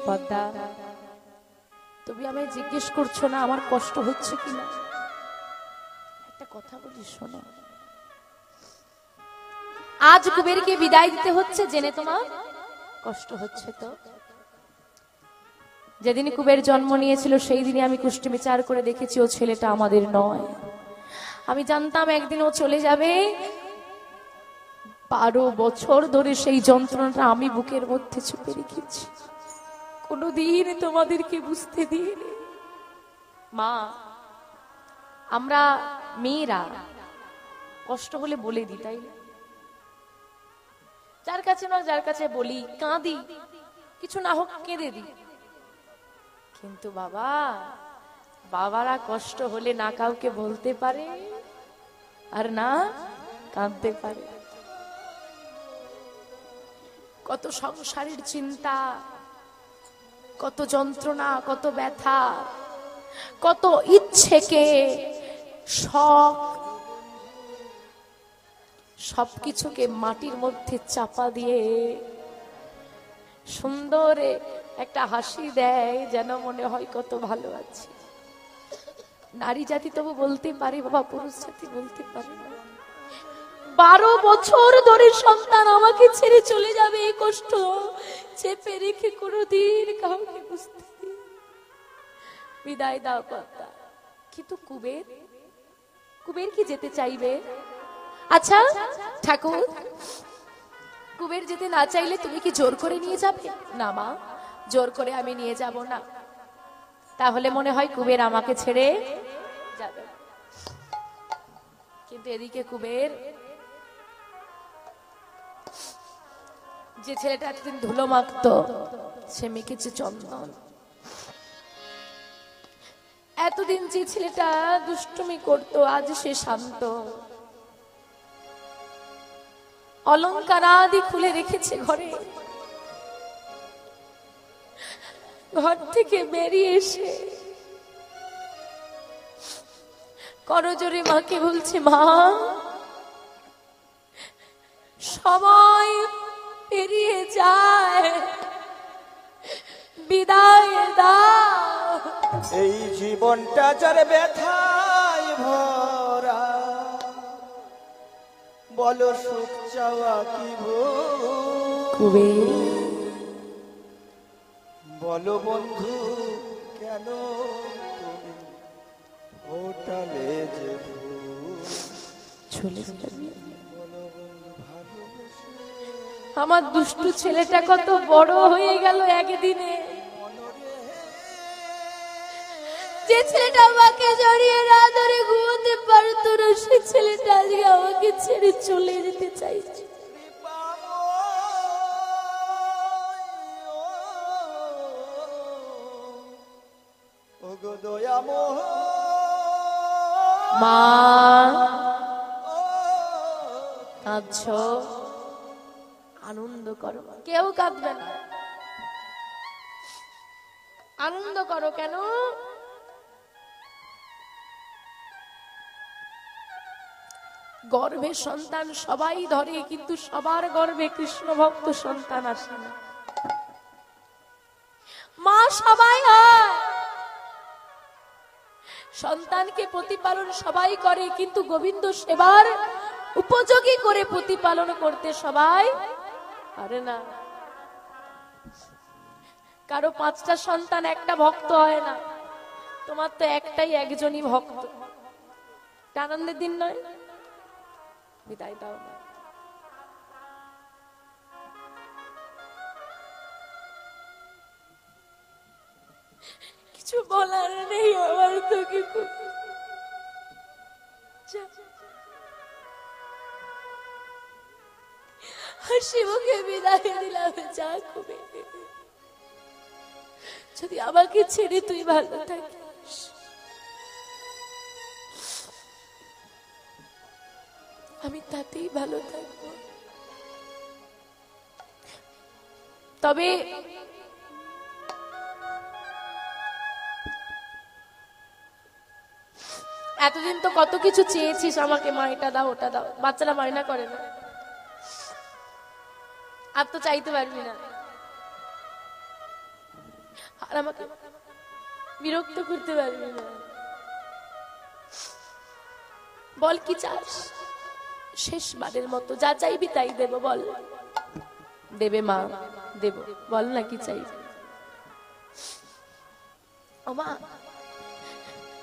A: পদ্মা, তুমি আমায় জিজ্ঞেস করছো না আমার কষ্ট হচ্ছে কিনা? একটা কথা বলি শোনো, আজ কুবেরকে বিদায় দিতে হচ্ছে জেনে তোমার কষ্ট হচ্ছে তো? যেদিন কুবের জন্ম নিয়েছিল সেই দিনই আমি কুষ্টি বিচার করে দেখেছি ও ছেলেটা আমাদের নয়। আমি জানতাম একদিন ও চলে যাবে। 12 বছর ধরে সেই যন্ত্রণাটা আমি বুকের মধ্যে চুপে রেখেছি, কোনদিন তোমাদেরকে বুঝতে দিইনি। মা, আমরা মেয়েরা কষ্ট হলে বলে দিই, তাই না? যার কাছে না যার কাছে বলি, কাঁদি, কিছু না হোক কেঁদে দিই। কিন্তু বাবারা কষ্ট হলে না কাউকে বলতে পারে আর না কাঁদতে পারে। কত সংসারের চিন্তা, কত যন্ত্রণা, কত ব্যথা, কত ইচ্ছেকে শখ, সবকিছুকে মাটির মধ্যে চাপা দিয়ে সুন্দর একটা হাসি দেয়, যেন মনে হয় কত ভালো আছি। নারী জাতি তবু বলতে পারে বাবা, পুরুষ জাতি বলতে পারে না। 12 বছর ধরে সন্তান আমাকে ছেড়ে চলে যাবে, এই কষ্ট চেপে রেখে কোনোদিন কাউকে বুঝতে দিই। বিদায় দাও পদ্মা। কিন্তু কুবের কি যেতে চাইবে? আচ্ছা ঠাকুর, কুবের যেতে না চাইলে তুমি কি জোর করে নিয়ে যাবে? না মা, জোর করে আমি নিয়ে যাব না। তাহলে মনে হয় কুবের আমাকে ছেড়ে যাবে। কিন্তু এদিকে কুবের, যে ছেলেটা এতদিন ধুলো মাখতো, সে মেখেছে চন্দন। এতদিন যে ছেলেটা দুষ্টুমি করতো, আজ সে শান্ত। অলংকার আদি খুলে রেখেছে ঘরে। ঘর থেকে বেরিয়ে এসে করজোরে মাকে বলছে, মা সময় পেরিয়ে যায়, বিদায় দাও।
B: এই জীবনটা যার ব্যথায় ভরা, বলো সুখ চাওয়া কি বলো বন্ধু, কেন তুমি হোটালে যে
A: চলে যাবে? আমার দুষ্টু ছেলেটা কত বড় হয়ে গেল একদিনে। যে ছেলেটা আমাকে জড়িয়ে রাত ধরে ঘুমোতে পারতো না, সে ছেলেটা আজকে আমাকে ছেড়ে চলে যেতে চাইছে। মা কাঁদছো? আনন্দ করো, কেউ কাঁদবে না। আনন্দ করো। কেন? গর্ভে সন্তান সবাই ধরে, কিন্তু সবার গর্ভে কৃষ্ণ ভক্ত সন্তান আসে না। মা সবাই হয়, সন্তানকে প্রতিপালন সবাই করে, কিন্তু গোবিন্দ সেবার উপযোগী করে প্রতিপালন করতে সবাই পারে না। কারো 5টা সন্তান, একটা ভক্ত হয় না। তোমার তো একটাই, একজনই ভক্ত। আনন্দের দিন নয়? বিদায় দাও না। কিছু বলার নেই আমার, তো কি হাসি মুখে বিদায় দিলাম। যা কুবের, যদি আমাকে ছেড়ে তুই ভালো থাকিস, আমি তাতেই ভালো থাকবো। তবে এতদিন তো কত কিছু চেয়েছিস আমাকে, মা এটা দাও ওটা দাও, বাচ্চারা বায়না করে না, আর তো চাইতে পারবি না, আর আমাকে বিরক্ত করতে পারবি না। বল কি চাস, শেষবারের মতো যা চাইবি তাই দেব, বল। দেবে মা, দেব, বল না কি চাইবি। ও মা,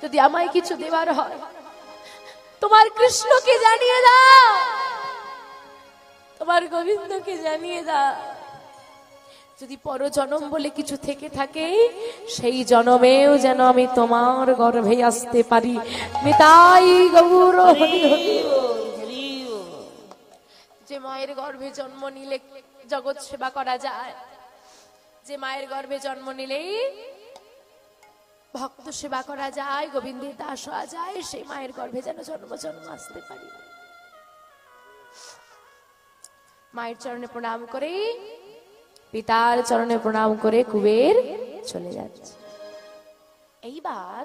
A: যদি আমায় কিছু দেবার হয় তোমার কৃষ্ণকে জানিয়ে দাও, তোমার গোবিন্দকে জানিয়ে দাও। যদি পরজনম বলে কিছু থেকে থাকে, সেই জনমেও যেন আমি তোমার গর্ভে আসতে পারি। নিতাই গৌর হরি হরি। যে মায়ের গর্ভে জন্ম নিলে জগৎ সেবা করা যায়, যে মায়ের গর্ভে জন্ম নিলেই ভক্ত সেবা করা যায়, গোবিন্দের দাস হওয়া যায়, সেই মায়ের গর্ভে যেন জন্ম জন্ম আসতে পারি। মায়ের চরণে প্রণাম করে, পিতার চরণে প্রণাম করে কুবের চলে যাচ্ছে। এইবার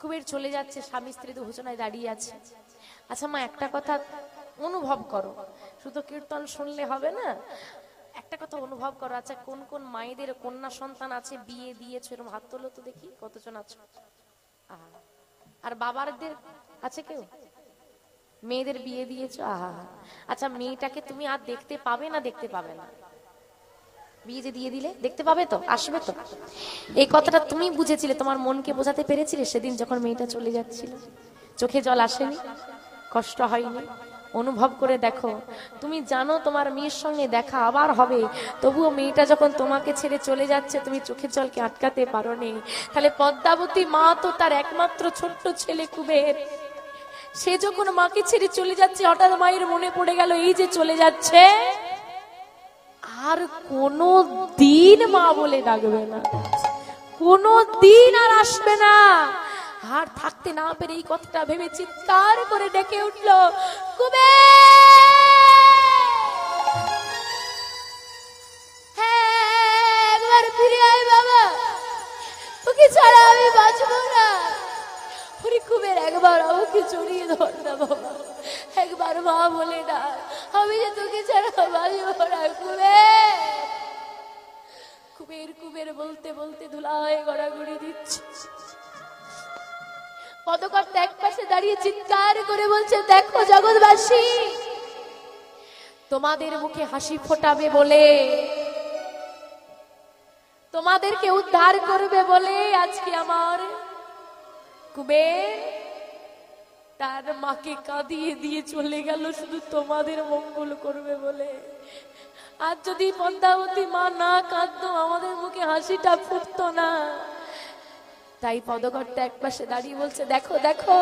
A: কুবের চলে যাচ্ছে, স্বামী স্ত্রী দুজনায় দাঁড়িয়ে আছে। আচ্ছা মা, একটা কথা অনুভব করো, শুধু কীর্তন শুনলে হবে না, একটা কথা অনুভব করো। আচ্ছা, কোন কোন মায়েদের কন্যা সন্তান আছে, বিয়ে দিয়েছো, এরকম হাত তোলো তো দেখি, কতজন আছো? আর বাবারদের আছে কেউ? মেয়েদের বিয়ে দিয়েছো? আচ্ছা, মেয়েটাকে তুমি আর দেখতে পাবে না দেখতে পাবে না? বিয়ে যে দিয়ে দিলে দেখতে পাবে তো, আসবে তো। এই কথাটা তুমি বুঝেছিলে, তোমার মনকে বোঝাতে পেরেছিলে সেদিন যখন মেয়েটা চলে যাচ্ছিল? চোখে জল আসেনি? কষ্ট হয়নি? অনুভব করে দেখো, তুমি জানো তোমার মেয়ের সঙ্গে দেখা আবার হবে, তবুও মেয়েটা যখন তোমাকে ছেড়ে চলে যাচ্ছে তুমি চোখের জলকে আটকাতে পারোনি। তাহলে পদ্মাবতী মা তো তার একমাত্র ছোট্ট ছেলে কুবের, সে যখন মাকে ছেড়ে চলে যাচ্ছে, হঠাৎ মায়ের মনে পড়ে গেল এই যে চলে যাচ্ছে, আর কোনো দিন মা বলে ডাকবে না, কোনো দিন আর আসবে না। আর থাকতে না পেরে এই কথাটা ভেবে চিৎকার করে ডেকে উঠলো, হ্যাঁ একবার ফিরে আয় বাবা, তোকে ছাড়া আমি বাঁচবো না। কুবের একবার আমাকে জড়িয়ে ধর না বাবা, একবার মা বলে না, আমি যে তোকে ছাড়া বাঁচবো না কুবের। কুবের কুবের বলতে বলতে ধুলায় গড়াগড়ি দিচ্ছে। পদকর্তা এক পাশে দাঁড়িয়ে চিৎকার করে বলছে, দেখো জগৎবাসী, তোমাদের মুখে হাসি ফোটাবে বলে, তোমাদেরকে উদ্ধার করবে বলে আজকে আমার কুবের তার মাকে কাঁদিয়ে দিয়ে চলে গেল, শুধু তোমাদের মঙ্গল করবে বলে। আর যদি পদ্মাবতী মা না কাঁদতো, আমাদের মুখে হাসিটা ফুটতো না। তাই পদকর্তা এক পাশে দাঁড়িয়ে বলছে, দেখো দেখো,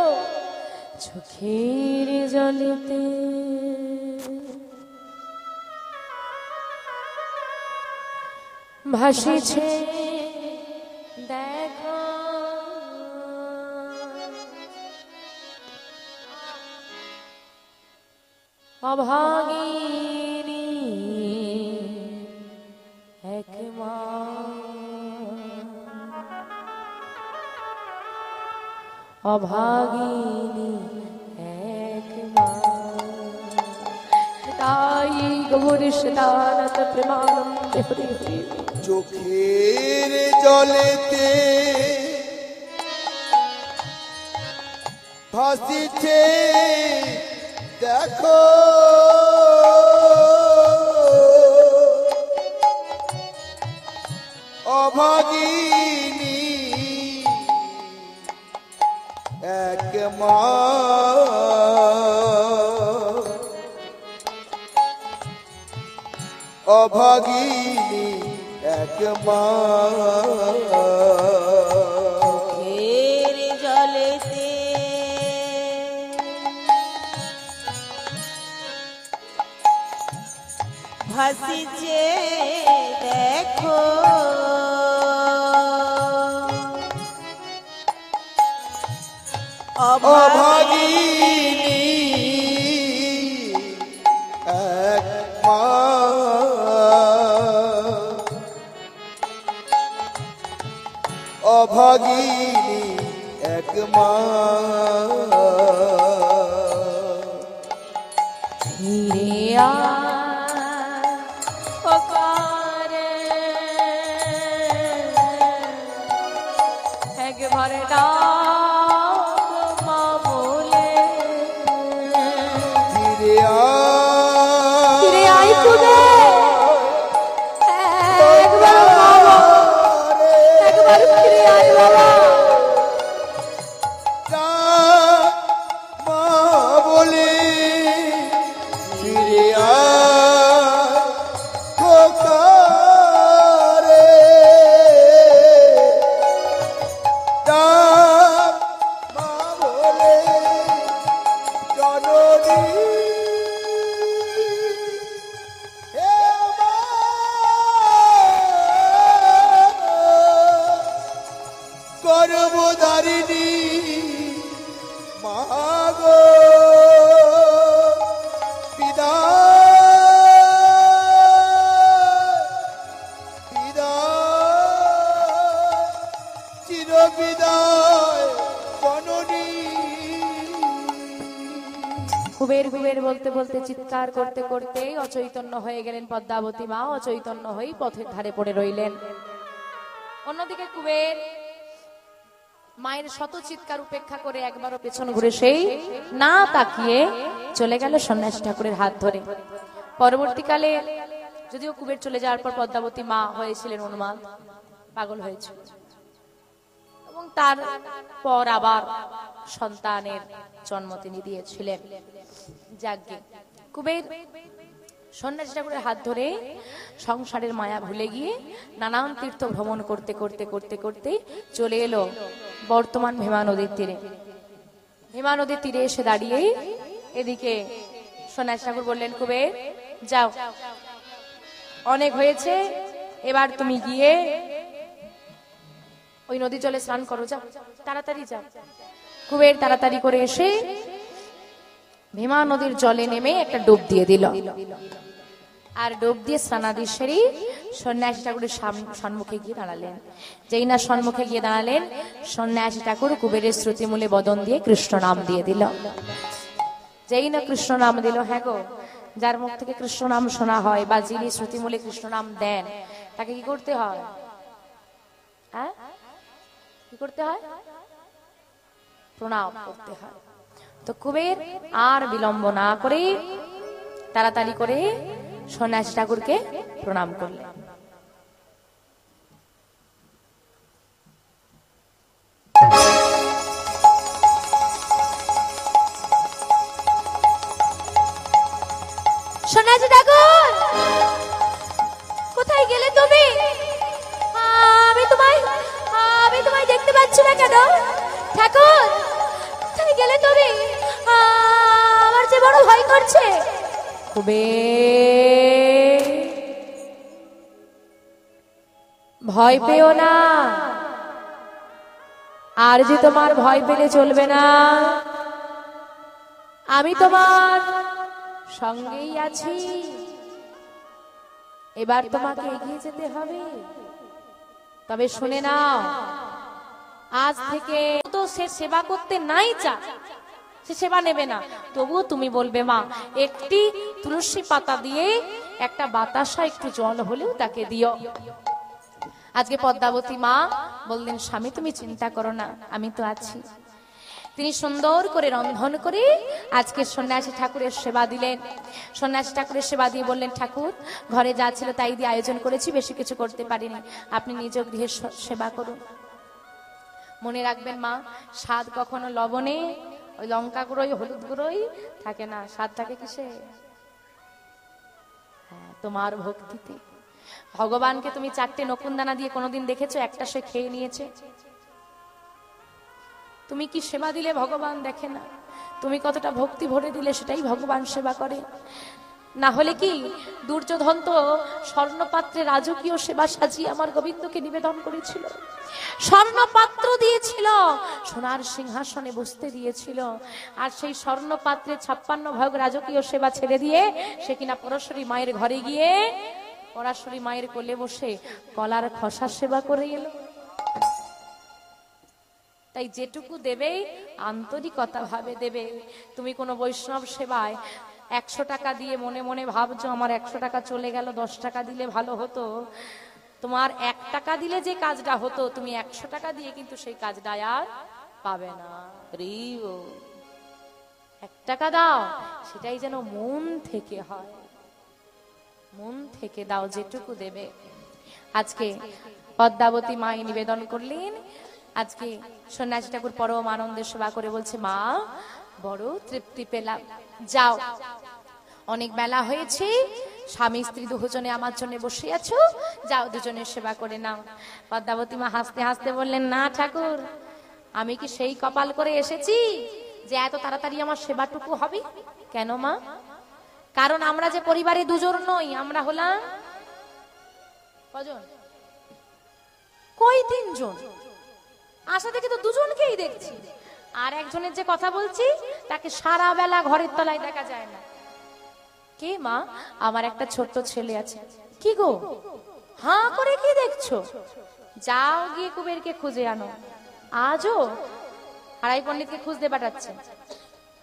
A: চোখের জলেতে ভাসিছে দেখো, অভাগিনী এক মা, অভাগিনী এক মা। তাই গৌরী সদানত প্রেমানন্দে হরি হরি।
B: চোখের জলেতে ভাসিছে দেখো, অভাগিনী এক মা, অভাগিনী এক মা।
C: চোখের জলেতে ভাসিছে দেখো
B: অভাগিনী এক মা অভাগিনী এক মা
A: ফিরে আয় পুকারে একবার ডাক মা বলে
B: ফিরে
A: ফিরে আয় কুদে একবার বাবা একবার ফিরে আয় বাবা
B: মা বলে ফিরে আয় খোকারে ডাক মা বলে জননী হে মা গর্ভধারিণী মাগো চির বিদায় জননী
A: কুবের কুবের বলতে বলতে চিৎকার করতে করতে অচৈতন্য হয়ে গেলেন পদ্মাবতী মা। অচৈতন্য হয়ে পথের ধারে পড়ে রইলেন। অন্যদিকে কুবের মায়ের শত চিৎকার উপেক্ষা করে একবারও পেছন ঘুরে সেই না তাকিয়ে চলে গেল সন্ন্যাসী ঠাকুরের হাত ধরে। পরবর্তীকালে যদিও কুবের চলে যাওয়ার পর পদ্মাবতী মা হয়েছিলেন উন্মাদ, পাগল হয়েছিল এবং তার পর আবার সন্তানের জন্ম তিনি দিয়েছিলেন। যাজ্ঞে কুবের সন্ন্যাসী ঠাকুরের হাত ধরে সংসারের মায়া ভুলে গিয়ে নানান তীর্থ ভ্রমণ করতে করতে করতে করতে চলে এলো বর্তমান ভীমা নদীর তীরে। ভীমা নদীর তীরে এসে দাঁড়িয়ে এদিকে সন্ন্যাসী ঠাকুর বললেন, কুবের যাও, অনেক হয়েছে, এবার তুমি গিয়ে ওই নদী জলে স্নান করো, যাও তাড়াতাড়ি যাও। কুবের তাড়াতাড়ি করে এসে ভীমা নদীর জলে নেমে একটা ডুব দিয়ে দিল। আর ডুব দিয়ে স্নানাদি সেরে সন্ন্যাসী ঠাকুরের সম্মুখে গিয়ে দাঁড়ালেন। যেই না সম্মুখে গিয়ে দাঁড়ালেন, সন্ন্যাসী ঠাকুর কুবেরের শ্রুতিমূলে বদন দিয়ে কৃষ্ণ নাম দিয়ে দিল। যেই না কৃষ্ণ নাম দিল, হ্যাঁ গো, যার মুখ থেকে কৃষ্ণ নাম শোনা হয় বা যিনি শ্রুতিমূলে কৃষ্ণ নাম দেন তাকে কি করতে হয়? হ্যাঁ, কি করতে হয়? প্রণাম করতে হয়। তো কুবের আর বিলম্ব না করে তাড়াতাড়ি করে সন্ন্যাসী ঠাকুরকে প্রণাম করলেন। সন্ন্যাসী ঠাকুর, কোথায় গেলে তুমি? আমি তোমায় দেখতে পাচ্ছি না কেন? ঠাকুর, কোথায় গেলে তুমি? আমার যে বড় ভয় করছে। ভয় পেও না, আর যে তোমার ভয় পেলে চলবে না, আমি তোমার সঙ্গেই আছি। এবার তোমাকে এগিয়ে যেতে হবে। তবে শুনে নাও, আজ থেকে তো সে সেবা করতে নাই চা, সে সেবা নেবে না। তবুও তুমি বলবে, মা একটি তুলসী পাতা দিয়ে একটা বাতাসা একটু জল হলেও তাকে দিও। আজকে পদ্মাবতী মা বললেন, স্বামী তুমি চিন্তা করো না, আমি তো আছি। তিনি সুন্দর করে রন্ধন করে আজকে সন্ন্যাসী ঠাকুরের সেবা দিলেন। সন্ন্যাসী ঠাকুরের সেবা দিয়ে বললেন, ঠাকুর ঘরে যা ছিল তাই দিয়ে আয়োজন করেছি, বেশি কিছু করতে পারিনি, আপনি নিজ গৃহে সেবা করুন। মনে রাখবেন মা, স্বাদ কখনো লবণে, ওই লঙ্কা গুঁড়োই হলুদ গুঁড়োই থাকে না, স্বাদ থাকে কিসে? হ্যাঁ, তোমার ভক্তিতে। ভগবানকে তুমি 4টে নকুনদানা দিয়ে কোনোদিন দেখেছো একটা সে খেয়ে নিয়েছে? তুমি কি সেবা দিলে ভগবান দেখে না? তুমি কতটা ভক্তি ভরে দিলে সেটাই ভগবান সেবা করে। না হলে কি দুর্যোধন তো স্বর্ণপাত্রে রাজকীয় সেবা সাজিয়ে আমার গোবিন্দকে নিবেদন করেছিল, স্বর্ণপাত্র দিয়েছিল, সোনার সিংহাসনে বসতে দিয়েছিল। আর সেই স্বর্ণপাত্রে 56 ভাগ রাজকীয় সেবা ছেড়ে দিয়ে সে কিনা পরশ্বরী মায়ের ঘরে গিয়ে পরাশরী মায়ের কোলে বসে কলার খসার সেবা করে এলো। তাই যেটুকু দেবে আন্তরিকতা ভাবে দেবে। তুমি কোনো বৈষ্ণব সেবায় 100 টাকা দিয়ে মনে মনে ভাবছো আমার 100 টাকা চলে গেল, 10 টাকা দিলে ভালো হতো। তোমার 1 টাকা দিলে যে কাজটা হতো তুমি 100 টাকা দিয়ে কিন্তু সেই কাজটা আর পাবে না। 1 টাকা দাও, সেটাই যেন মন থেকে হয়, মন থেকে দাও যেটুকু দেবে। আজকে পদ্মাবতী মাই নিবেদন করলেন, আজকে সন্ন্যাসী ঠাকুর পরম আনন্দের সেবা করে বলছে মা বড় তৃপ্তি পেলাম, যাও অনেক বেলা হয়েছে, স্বামী স্ত্রী দুজনে আমার জন্য বসে আছো, যাও দুজনের সেবা করে নাও। পদ্মাবতী মা হাসতে হাসতে বললেন না ঠাকুর, আমি কি সেই কপাল করে এসেছি যে এত তাড়াতাড়ি আমার সেবাটুকু হবে? কেন মা? কারণ আমরা যে পরিবারে দুজন নই, আমরা হলাম কজন? কই 3 জন। আশা থেকে তো দুজনকেই দেখছি, আর একজনের যে কথা বলছি তাকে সারা বেলা ঘরের তলায় দেখা যায় না। কে মা? আমার একটা ছোট্ট ছেলে আছে। কি গো হাঁ করে কি দেখছো? যাও গিয়ে কুবেরকে খুঁজে আনো। আজও হারাই পণ্ডিতকে খুঁজতে পাঠাচ্ছে।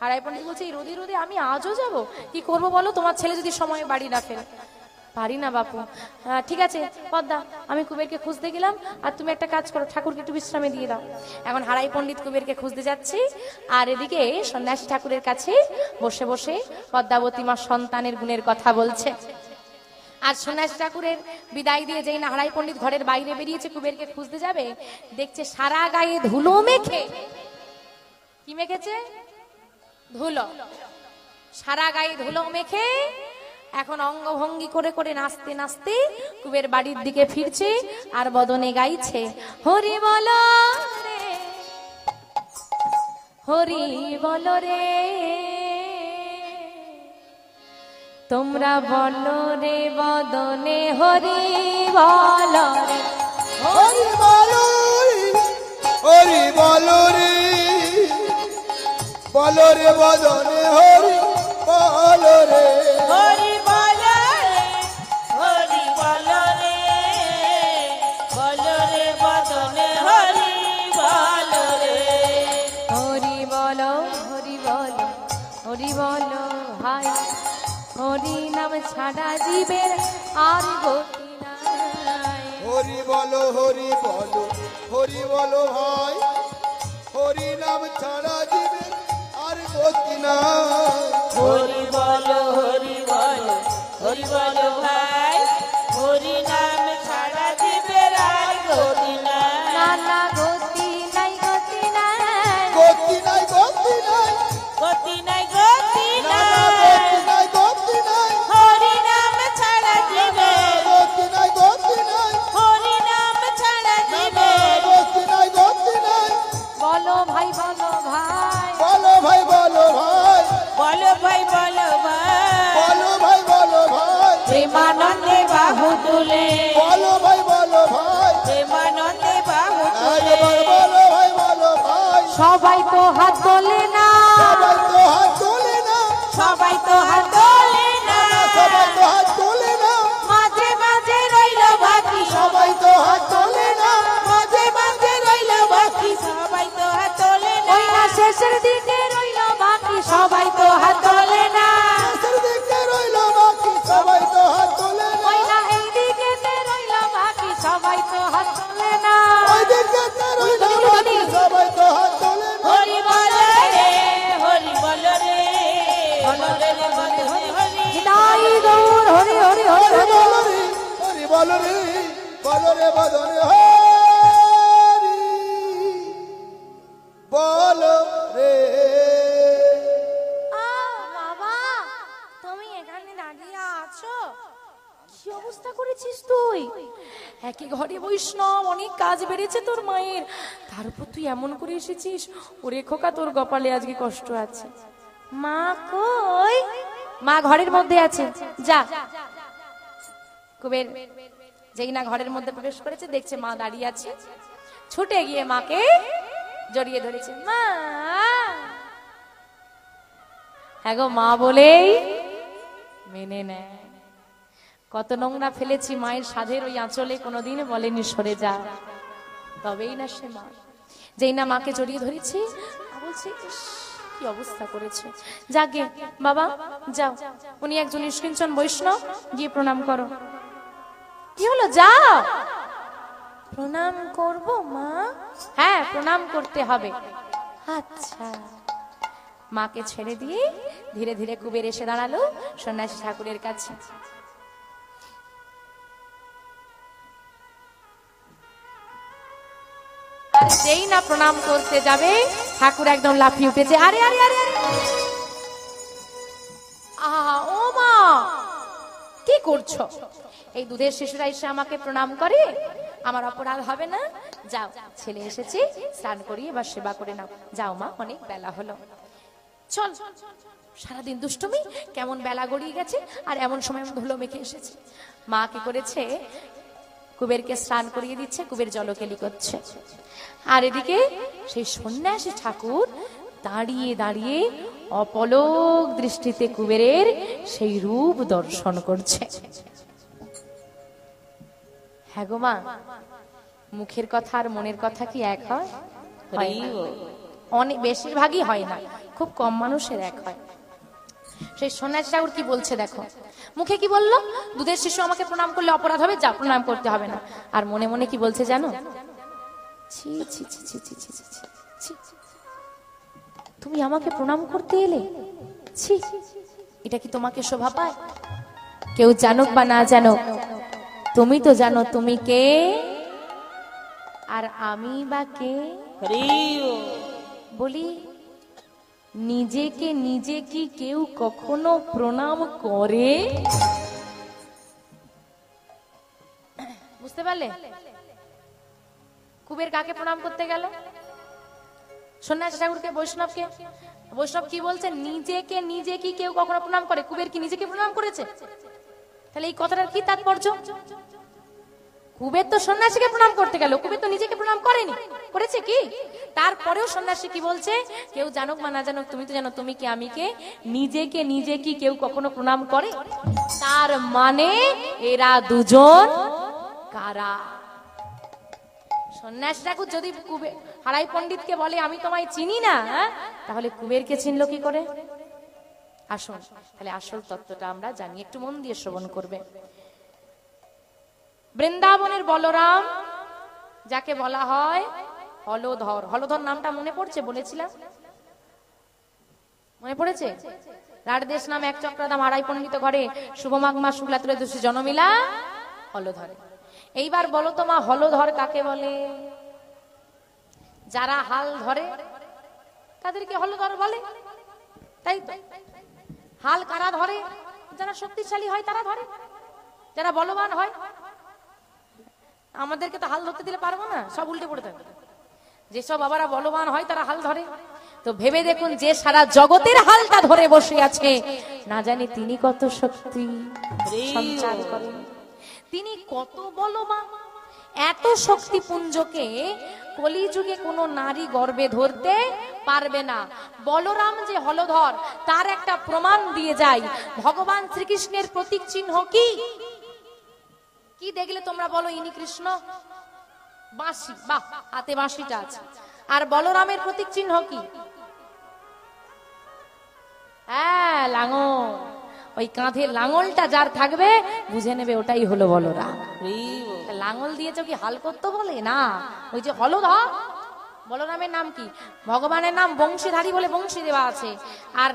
A: হারাই পণ্ডিত বলছে এই রোদে রোদে আমি আজও যাব? কি করবো বলো, তোমার ছেলে যদি সময়ে বাড়ি না ফেরে। পারি না বাপু। ঠিক আছে পদ্মা, আমি কুবেরকে খুঁজতে গেলাম, আর তুমি একটা কাজ করো, ঠাকুরকে একটু বিশ্রামে দিয়ে দাও। এখন হারাই পণ্ডিত কুবেরকে খুঁজতে যাচ্ছি, আর এদিকে সন্ন্যাসী ঠাকুরের কাছে বসে বসে পদ্মাবতী মা সন্তানের গুণের কথা বলছে। আর সন্ন্যাসী ঠাকুরের বিদায় দিয়ে যেই না হারাই পণ্ডিত ঘরের বাইরে বেরিয়েছে কুবেরকে খুঁজতে যাবে, দেখছে সারা গায়ে ধুলো মেখে। কি মেখেছে? ধুলো। সারা গায়ে ধুলো মেখে এখন অঙ্গভঙ্গি করে করে নাচতে নাচতে কুবের বাড়ির দিকে ফিরছে, আর বদনে গাইছে হরি বল রে, হরি বল রে, তোমরা বলো রে বদনে হরি বল রে,
B: হরি বলো হরি বলো রে, বলো রে বদনে হরি বলো রে,
C: হরি বল রে, হরি বল রে, বল রে বদনে হরি বল রে।
A: হরি বলো হরি বলো হরি বলো ভাই, হরি নাম ছাড়া জীবের আর গতি নাই।
B: হরি বলো হরি বলো হরি বলো ভাই, হরি নাম ছাড়া জীবে আর গতি নাই।
C: হরি বল হরি বল হরি বল ভাই, হরি নাম ছাড়া জীবের আর গতি নাই।
A: না না গতি নাই গতি নাই,
B: গতি নাই গতি নাই,
C: গতি নাই গতি
B: না না
C: নাই,
B: গতি নাই গতি নাই,
C: হরি নাম ছাড়া জীবের,
B: গতি নাই গতি নাই,
C: হরি নাম ছাড়া
B: না না
C: জীবের।
B: গতি নাই গতি নাই।
A: বলো ভাই বলো ভাই,
B: বলো ভাই বলো ভাই,
C: বলো ভাই বলো ভাই,
B: বলো ভাই বলো ভাই,
C: প্রেমানন্দে বাহু তুলে,
B: বলো ভাই বলো ভাই,
C: প্রেমানন্দে বাহু তুলে,
B: একবার বলো ভাই বলো ভাই,
A: সবাই তো হাত তোলে না,
B: সবাই তো হাত তোলে না,
C: সবাই তো হাত তোলে না,
B: সবাই তো হাত তোলে না,
C: মাঝে মাঝে রইল বাকি,
B: সবাই তো হাত তোলে না,
C: মাঝে মাঝে রইল বাকি, সবাই তো হাত তোলে
A: ওই না
C: না,
A: শেষের দিকে রইল বাকি, সবাই তো হাত তোলে না,
B: শেষের দিকে রইল বাকি, সবাই তো হাত তোলে না,
A: ওই না এই দিকে রইল বাকি, সবাই তো হাত তোলে না।
B: ওই দিকে রইল বাকি, সবাই তো হাত তোলে না।
C: হরি বল রে, হরি বল রে, বল রে বল হরি হরি,
A: নিতাই গৌর হরি হরি হরি
B: হরি
A: হরি।
B: বলো রে, হরি বলো রে, বলো রে বদনে হরি বলো রে।
A: বাবা তুমি এখানে দাঁড়িয়ে আছো, কি অবস্থা করেছিস তুই? একই ঘরে বৈষ্ণব, অনেক কাজ বেড়েছে তোর মায়ের, তার উপর তুই এমন করে এসেছিস। ওরে খোকা তোর কপালে আজকে কষ্ট আছে। মা কই? মা ঘরের মধ্যে আছে, যা। কুবের যেই না ঘরের মধ্যে প্রবেশ করেছে, দেখছে মা দাঁড়িয়ে আছে, ছুটে গিয়ে মাকে জড়িয়ে ধরেছে। মা, হ্যাঁ গো মা বলেই মেনে নেয়। কত নোংরা ফেলেছি মায়ের সাধের ওই আঁচলে, কোনোদিন বলেনি সরে যা, তবেই না সে মা। যেই না মাকে জড়িয়ে ধরেছি, বলছি কি অবস্থা করেছে। যাকে বাবা যাও, উনি একজন নিষ্কিঞ্চন বৈষ্ণব, গিয়ে প্রণাম করো। কি হলো, যাও। প্রণাম করব মা? হ্যাঁ প্রণাম করতে হবে। আচ্ছা। মাকে ছেড়ে দিয়ে ধীরে ধীরে কুবের এসে দাঁড়ালো সন্ন্যাসী ঠাকুরের কাছে। আর যেই না প্রণাম করতে যাবে, ঠাকুর একদম লাফিয়ে উঠেছে, আরে আরে আরে আরে, আহা ও মা কি করছো? এই দুধের শিশুরা এসে আমাকে প্রণাম করে, আমার অপরাধ হবে না? যাও, ছেলে এসেছে, স্নান করিয়ে এবার সেবা করে নাও। যাও মা, অনেক বেলা হলো। চল, সারাদিন দুষ্টুমি, কেমন বেলা গড়িয়ে গেছে, আর এমন সময় ধুলো মেখে এসেছে। মা কি করেছে, কুবেরকে স্নান করিয়ে দিচ্ছে, কুবের জলকেলি করছে। আর এদিকে সেই সন্ন্যাসী ঠাকুর দাঁড়িয়ে দাঁড়িয়ে অপলক দৃষ্টিতে কুবেরের সেই রূপ দর্শন করছে। হ্যাঁ গো মা, মুখের কথা আর মনের কথা কি এক হয়? অনেক বেশিরভাগই হয় না, খুব কম মানুষের এক হয়। সেই সন্ন্যাসী ঠাকুর কি বলছে দেখো, মুখে কি বললো, দুধের শিশু আমাকে প্রণাম করলে অপরাধ হবে, যা প্রণাম করতে হবে না। আর মনে মনে কি বলছে জানো, ছি ছি ছি ছি ছি ছি ছি, তুমি আমাকে প্রণাম করতে এলে, ছি, এটা কি তোমাকে শোভা পায়? কেউ জানুক বা না জানুক, তুমি তো জানো তুমি কে, আর আমি বা কে। বলি, নিজেকে নিজে কি কেউ কখনো প্রণাম করে? বুঝতে পারলে? কুবের কাকে প্রণাম করতে গেল? সন্ন্যাসী ঠাকুরকে, বৈষ্ণবকে। বৈষ্ণব কি বলছে, নিজেকে নিজে কি কেউ কখনো প্রণাম করে? কুবের কি নিজেকে প্রণাম করেছে? তাহলে এই কথাটার কি তাৎপর্য? কুবের তো সন্ন্যাসীকে প্রণাম করতে গেল, কুবের তো নিজেকে প্রণাম করেনি, করেছে কি? তারপরেও সন্ন্যাসী কি বলছে, কেউ জানুক বা না জানুক, তুমি তো জানো তুমি কে আমি কে, নিজেকে নিজে কি কেউ কখনো প্রণাম করে? তার মানে এরা দুজন কারা? সন্ন্যাসী ঠাকুর যদি কুবের হারাই পণ্ডিতকে বলে আমি তোমায় চিনি না, তাহলে কুবেরকে চিনলো কি করে? আসুন তাহলে আসল তত্ত্বটা আমরা জানি, একটু মন দিয়ে শ্রবণ করবে। বৃন্দাবনের বলরাম, যাকে বলা হয় হলধর। হলধর নামটা মনে পড়ছে? বলেছিলাম, মনে পড়েছে? রাঢ়দেশ নাম এক চক্রধাম, হারাই পণ্ডিত ঘরে, শুভ মাঘ মাস শুক্লা ত্রয়োদশী জনমিলা হলধরে। এইবার বলো তো মা, হলধর কাকে বলে? যারা হাল ধরে তাদেরকে হলধর বলে, তাই তো? হাল কারা ধরে? যারা শক্তিশালী হয় তারা ধরে, যারা বলবান হয়। আমাদেরকে তো হাল ধরতে দিলে পারবো না, সব উল্টে পড়ে থাকবে। যেসব বাবারা বলবান হয় তারা হাল ধরে। তো ভেবে দেখুন, যে সারা জগতের হালটা ধরে বসে আছে, না জানি তিনি কত শক্তি সঞ্চার করেন, তিনি কত বলবান। এত শক্তি পুঞ্জকে কলিযুগে কোনো নারী গর্ভে ধরতে পারবে না। বলরাম যে হলধর, তার একটা প্রমাণ দিয়ে যায়। ভগবান শ্রীকৃষ্ণের প্রতীক চিহ্ন কি? কি দেখলে তোমরা বলো ইনি কৃষ্ণ? বাঁশি, বাহ, হাতে বাঁশিটা আছে। আর বলরামের প্রতীক চিহ্ন কি? হ্যাঁ, লাঙল। ওই কাঁধে লাঙলটা যার থাকবে বুঝে নেবে ওটাই হলো বলরাম। লাঙল দিয়েছ কি হাল করতে বলে না, ওই যে হলধর। বলরামের নাম কি? ভগবানের নাম বংশীধারী বলে বংশী দেওয়া আছে, আর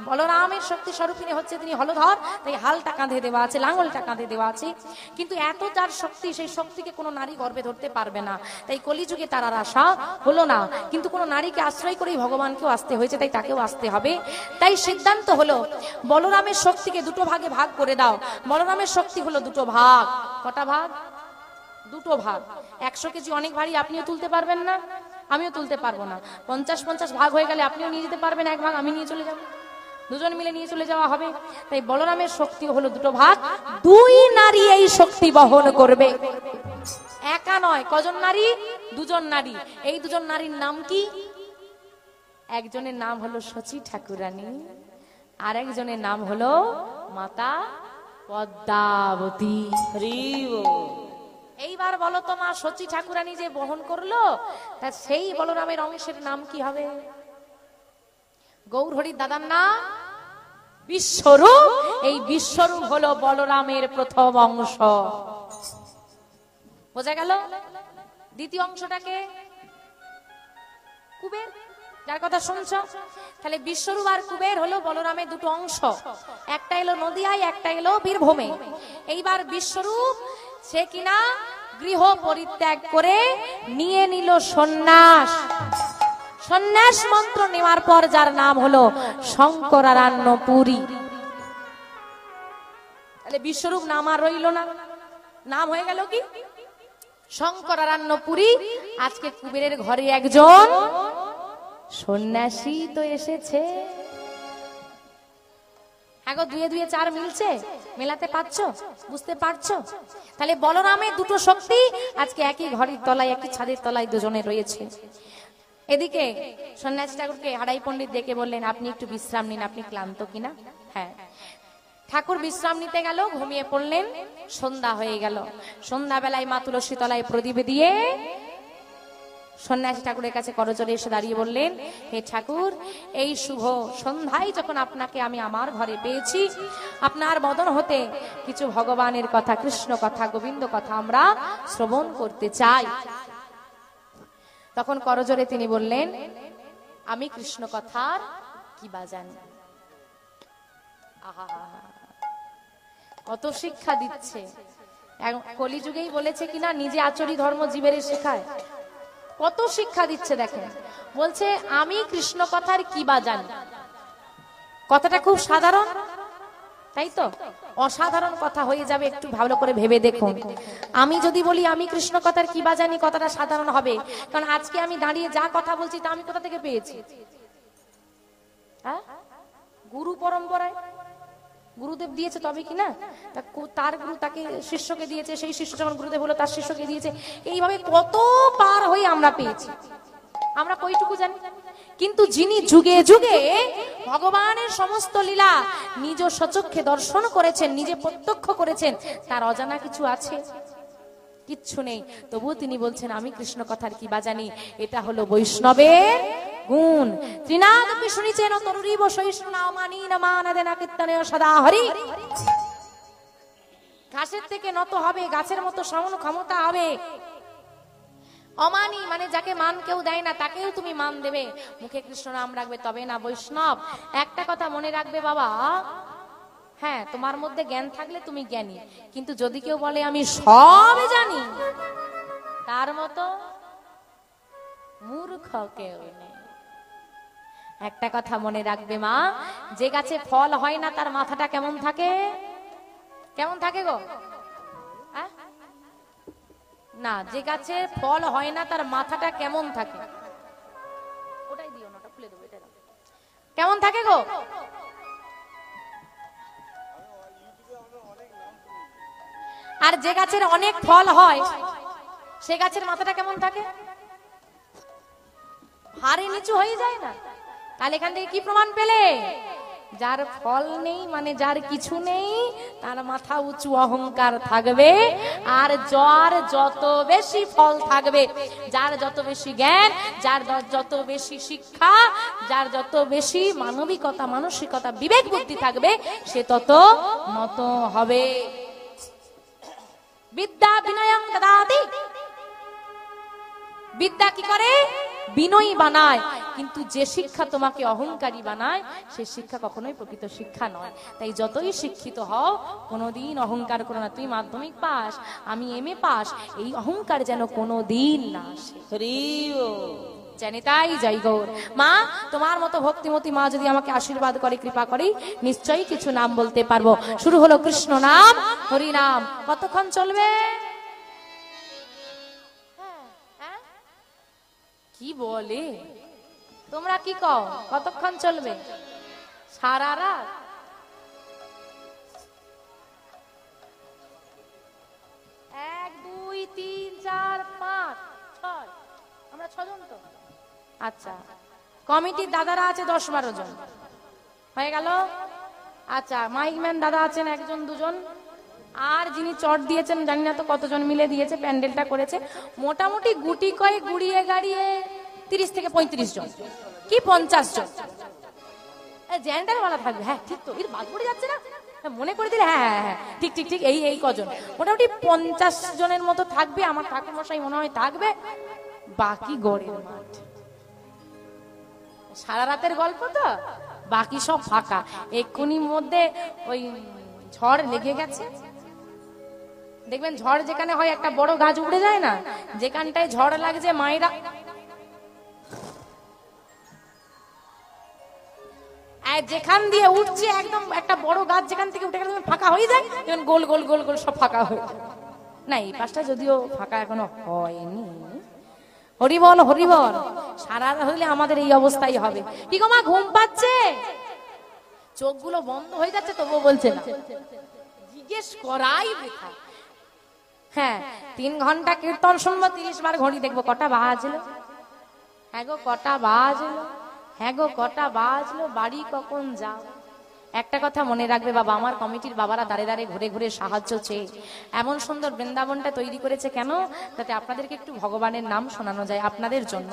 A: বলরামের শক্তি স্বরূপিনী হচ্ছে তিনি হলধর, তাই হালটা কাঁধে দেওয়া আছে, লাঙলটা কাঁধে দেওয়া আছে। কিন্তু এত যার শক্তি, সেই শক্তিকে কোনো নারী গর্ভে ধরতে পারবে না। তাই কলিযুগে তার আর আশা হলো না, কিন্তু কোনো নারীকে আশ্রয় করেই ভগবানকেও আসতে হয়েছে, তাই তাকেও আসতে হবে। তাই সিদ্ধান্ত হলো, বলরামের শক্তিকে দুটো ভাগে ভাগ করে দাও। বলরামের শক্তি হলো দুটো ভাগ। কটা ভাগ? দুটো ভাগ। 100 কেজি অনেক ভারী, আপনিও তুলতে পারবেন না, আমিও তুলতে পারবো না। 50-50 ভাগ হয়ে গেলে আপনিও নিয়ে যেতে পারবেন, এক ভাগ আমি নিয়ে চলে যাবো। দুজন মিলে নিয়ে চলে যাওয়া হবে। তাই বলরামের শক্তি হলো দুটো ভাগ, দুই নারী এই শক্তি বহন করবে, একা নয়। কজন নারী? দুজন নারী। এই দুজন নারীর নাম কি? একজনের নাম হলো শচী ঠাকুরানী, আর একজনের নাম হলো মাতা পদ্মাবতী। এইবার বলো তো মা, শচী ঠাকুরানী যে বহন করলো, তা সেই বলরামের অংশের নাম কি হবে? গৌরহরির দাদার নাম বিশ্বরূপ। এই বিশ্বরূপ হলো বলরামের প্রথম অংশ। বোঝা গেল? দ্বিতীয় অংশটাকে কুবের, যার কথা শুনছ। তাহলে বিশ্বরূপ আর কুবের হলো বলরামের দুটো অংশ, একটা এলো নদিয়ায়, একটা এলো বীরভূমে। এইবার বিশ্বরূপ সে কিনা গৃহ পরিত্যাগ করে নিয়ে নিল সন্ন্যাস। সন্ন্যাস মন্ত্র নেওয়ার পর যার নাম হলো শঙ্করারণ্য পুরী। তাহলে বিশ্বরূপ নাম আর রইল না, নাম হয়ে গেল কি? শঙ্করারণ্য পুরী। আজকে কুবেরের ঘরে একজন সন্ন্যাসী তো এসেছে। হ্যাঁ গো, দুয়ে দুয়ে চার মিলছে, মেলাতে পারছো, বুঝতে পারছো? তাহলে বলরামের দুটো শক্তি আজকে একই ঘরের তলায়, একই ছাদের তলায় দুজনে রয়েছে। এদিকে সন্ন্যাসী ঠাকুরকে হাড়াই পণ্ডিত ডেকে বললেন, আপনি একটু বিশ্রাম নিন, আপনি ক্লান্ত কিনা? হ্যাঁ। ঠাকুর বিশ্রাম নিতে গেল, ঘুমিয়ে পড়লেন। সন্ধ্যা হয়ে গেল। সন্ধ্যাবেলায় মা তুলসী তলায় প্রদীপ দিয়ে সন্ন্যাসী ঠাকুরের কাছে করজোড়ে এসে দাঁড়িয়ে বললেন, হে ঠাকুর, এই শুভ সন্ধ্যায় যখন আপনাকে আমি আমার ঘরে পেয়েছি, আপনার বদন হতে কিছু ভগবানের কথা, কৃষ্ণ কথা, গোবিন্দ কথা আমরা শ্রবণ করতে চাই। তখন করজোড়ে তিনি বললেন, আমি কৃষ্ণ কথার কি বা জানি। আহা, কত শিক্ষা দিচ্ছে। কলিযুগেই বলেছে কিনা, নিজে আচরি ধর্ম জীবের শেখায়। কত শিক্ষা দিচ্ছে দেখেন। বলছে আমি কৃষ্ণ কথার কি বা জানি। কথাটা খুব সাধারণ, তাই তো? অসাধারণ কথা হয়ে যাবে, একটু ভালো করে ভেবে দেখুন। আমি যদি বলি আমি কৃষ্ণ কথার কি বা জানি, কথাটা সাধারণ হবে। কারণ আজকে আমি দাঁড়িয়ে যা কথা বলছি তা আমি কোথা থেকে পেয়েছি? হ্যাঁ, গুরু পরম্পরায় গুরুদেব দিয়েছে, তবে কি না? তার গুরু তাকে শিষ্যকে দিয়েছে, সেই শিষ্য যখন গুরুদেব হলো তার শিষ্যকে দিয়েছে। এইভাবে কত পার হয়ে আমরা পেয়েছি। আমরা কইটুকু জানি? কিন্তু যিনি যুগে যুগে ভগবানের সমস্ত লীলা নিজ সচক্ষে দর্শন করেছেন, নিজে প্রত্যক্ষ করেছেন, তার অজানা কিছু আছে? কিচ্ছু নেই। তবুও তিনি বলছেন আমি কৃষ্ণ কথার কি বা জানি। এটা হলো বৈষ্ণবের গুণ। ত্রিনাদপি শুনিছেন তরুরীব সহিষ্ণুনামানি নমানদেনা কীর্তনে সদা হরি। ঘাসের থেকে নত হবে, গাছের মতো সমান ক্ষমতা হবে। অমানি মানে যাকে মান কেউ দেয় না, তাকেও তুমি মান দেবে। মুখে কৃষ্ণ নাম রাখবে, তবে না বৈষ্ণব। একটা কথা মনে রাখবে বাবা, হ্যাঁ, তোমার মধ্যে জ্ঞান থাকলে তুমি জ্ঞানী, কিন্তু যদি কেউ বলে আমি সব জানি, তার মতো মূর্খ কেউ নেই। একটা কথা মনে রাখবে মা, যে গাছে ফল হয় না তার মাথাটা কেমন থাকে? কেমন থাকে গো? না, যে গাছে ফল হয় না তার মাথাটা কেমন থাকে? ওটাই দিও না, ওটা খুলে দেবো, এটা কেমন থাকে গো? আর যে গাছের অনেক ফল হয় সে গাছের মাথাটা কেমন থাকে? হাড়ে নিচু হয়ে যায় না? তাহলে এখান থেকে কি প্রমাণ পেলে? যার ফল নেই মানে যার কিছু নেই, তার মাথা উঁচু অহংকার থাকবে। আর যার যত বেশি ফল থাকবে, যার যত বেশি জ্ঞান, যার যত বেশি শিক্ষা, যার যত বেশি মানবিকতা, মানসিকতা, বিবেক বুদ্ধি থাকবে, সে তত নত হবে। বিদ্যা বিনয়ং দদাতি। বিদ্যা কি করে? বিনয়ী বানায়। কিন্তু যে শিক্ষা তোমাকে অহংকারী বানায়, সে শিক্ষা কখনোই প্রকৃত শিক্ষা নয়। তাই যতই শিক্ষিত হও, কোনোদিন অহংকার করো না। তুই মাধ্যমিক পাস, আমি এমএ পাস, এই অহংকার যেন কোনোদিন না আসে। জানি তাই জয় গৌর। মা, তোমার মতো ভক্তিমতী মা যদি আমাকে আশীর্বাদ করে, কৃপা করে, নিশ্চয়ই কিছু নাম বলতে পারবো। শুরু হলো কৃষ্ণ নাম, হরি নাম। কতক্ষণ চলবে? কি বলে তোমরা, কি কও? কতক্ষণ চলবে? সারা রাত? 1 2 3 4 5 6, আমরা 6 জন তো। আচ্ছা, কমিটির দাদারা আছে 10-12 জন, হয়ে গেল। আচ্ছা, মাইকম্যান দাদা আছেন 1 জন 2 জন, আর যিনি চট দিয়েছেন জানি না তো কতজন মিলে দিয়েছে, প্যান্ডেলটা করেছে, মোটামুটি গুটি কয়েক গুড়িয়ে গাড়িয়ে 30 থেকে 35 জন কি 50 জন জেন্টার বলা থাকবে। হ্যাঁ ঠিক তো, এর বাদ পড়ে যাচ্ছে না, মনে করে দিলে। হ্যাঁ হ্যাঁ হ্যাঁ, ঠিক ঠিক ঠিক, এই কজন মোটামুটি 50 জনের মতো থাকবে। আমার ঠাকুরমশাই মনে হয় থাকবে, বাকি গড়ের মাঠ। সারা রাতের গল্প তো, বাকি সব ফাঁকা। এক্ষুনি মধ্যে ওই ঝড় লেগে গেছে। দেখবেন ঝড় যেখানে হয় একটা বড় গাছ উড়ে যায় না, যেখানটায় ঝড় লাগছে মায়েরা যেখান দিয়ে উঠছে একদম একটা বড় গাছ যেখান থেকে উঠে গেলে ফাঁকা হয়ে যায়, যেমন গোল গোল গোল গোল সব ফাঁকা হয়ে যায়। না, এই পাশটা যদিও ফাঁকা এখনো হয়নি। হরিবল হরিবল, সারা হইলে আমাদের এই অবস্থাই হবে। কি গো মা, ঘুম পাচ্ছে? চোখগুলো বন্ধ হয়ে যাচ্ছে তবুও বলছে না, জিজ্ঞেস করাই বৃথা। হ্যাঁ, 3 ঘন্টা কীর্তন শুনবো, 30 বার ঘড়ি দেখবো কটা বাজলো। হ্যাঁ গো কটা বাজলো, হ্যাঁ গো কটা বাজলো, বাড়ি কখন যাও। একটা কথা মনে রাখবে বাবা, আমার কমিটির বাবারা দাঁড়ে দাঁড়ে ঘুরে ঘুরে সাহায্য চেয়ে এমন সুন্দর বৃন্দাবনটা তৈরি করেছে কেন? যাতে আপনাদেরকে একটু ভগবানের নাম শোনানো যায় আপনাদের জন্য,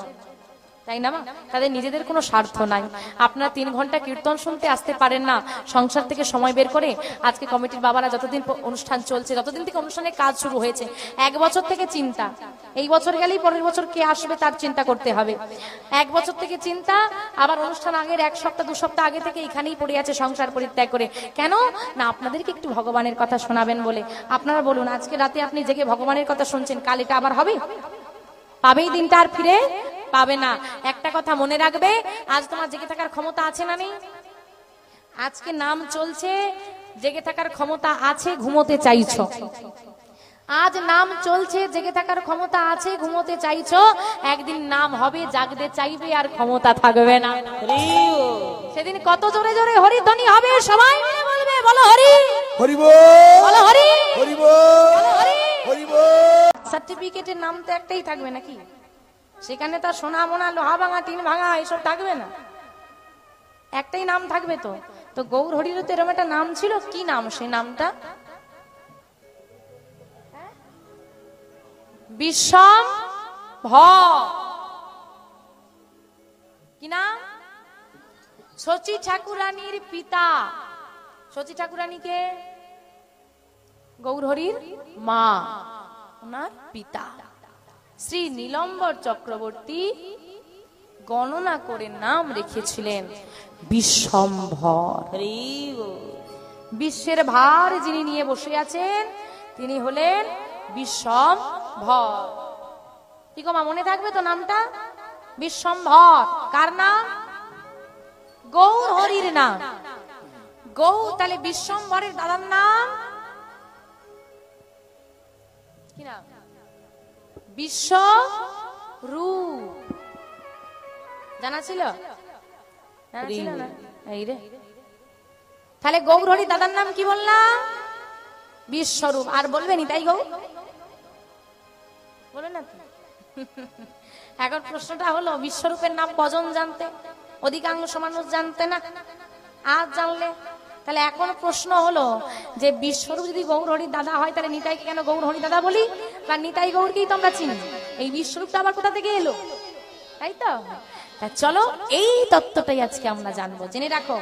A: তাই না? তাদের নিজেদের কোনো স্বার্থ নাই। আপনারা 3 ঘন্টা কীর্তন শুনতে আসতে পারেন না, সংসার থেকে সময় বের করে আজকে কমিটির বাবারা যতদিন অনুষ্ঠান চলছে, যতদিন থেকে অনুষ্ঠানের কাজ শুরু হয়েছে, 1 বছর থেকে চিন্তা, এই বছর গেলেই পরের বছর কে আসবে তার চিন্তা করতে হবে। 1 বছর থেকে চিন্তা, আবার অনুষ্ঠান আগের 1 সপ্তাহ 2 সপ্তাহ আগে থেকে এখানেই পড়ে আছে সংসার পরিত্যাগ করে। কেন না? আপনাদেরকে একটু ভগবানের কথা শোনাবেন বলে। আপনারা বলুন, আজকে রাতে আপনি জেগে ভগবানের কথা শুনছেন, কাল এটা আবার হবে? পাবেই দিনটা, আর ফিরে পাবে না। একটা কথা মনে রাখবে, আজ তোমার জেগে থাকার ক্ষমতা আছে না নেই? আজকে নাম চলছে, জেগে থাকার ক্ষমতা আছে, ঘুমোতে চাইছো। আজ নাম চলছে, জেগে থাকার ক্ষমতা আছে, ঘুমোতে চাইছো। একদিন নাম হবে, জাগতে চাইবে, আর ক্ষমতা থাকবে না। সেদিন কত জোরে জোরে হরিধ্বনি হবে, সবাই মিলে বলবে বলো হরি
B: হরি বল,
A: বলো হরি
B: হরি বল,
A: হরি।
B: হরি বল।
A: সার্টিফিকেটের নাম তো একটাই থাকবে নাকি? সেখানে তার সোনা মোনা লোহা ভাঙা টিন ভাঙা এসব থাকবে না, একটাই নাম থাকবে। তো তো গৌর হরির তো এরকম একটা নাম ছিল, কি নাম সেই নামটা? বিশ্বম্ভর। কি নাম? শচী ঠাকুরানীর পিতা। শচী ঠাকুরানীকে গৌর হরির মা, ওনার পিতা শ্রী নীলম্বর চক্রবর্তী গণনা করে নাম রেখেছিলেন বিশ্বম্ভর। বিশ্বের ভার যিনি নিয়ে বসে আছেন তিনি হলেন বিশ্বম্ভর। কি গো মা, মনে থাকবে তো নামটা? বিশ্বম্ভর কার নাম? গৌর হরির নাম। গৌর, তাহলে বিশ্বম্ভরের দাদার নাম কি নাম? বিশ্বরূপ। জানা ছিল? জানা ছিল না? এই রে, তাহলে গৌর হরি দাদার নাম কি বললাম? বিশ্বরূপ। আর বলবেন তাই গৌ বলবেন না? এখন প্রশ্নটা হলো, বিশ্বরূপের নাম কজন জানতে? অধিকাংশ মানুষ জানতে না, আজ জানলে। তাহলে এখন প্রশ্ন হলো যে বিশ্বরূপ যদি গৌর হরির দাদা হয়, তাহলে নিতাইকে কেন গৌর হরি দাদা বলি? বা নিতাই গৌরকেই তো আমরা চিনি, এই বিশ্বরূপটা আবার কোথা থেকে এলো? তাই তো। চলো এই তত্ত্বটাই আজকে আমরা জানবো। জেনে রাখো,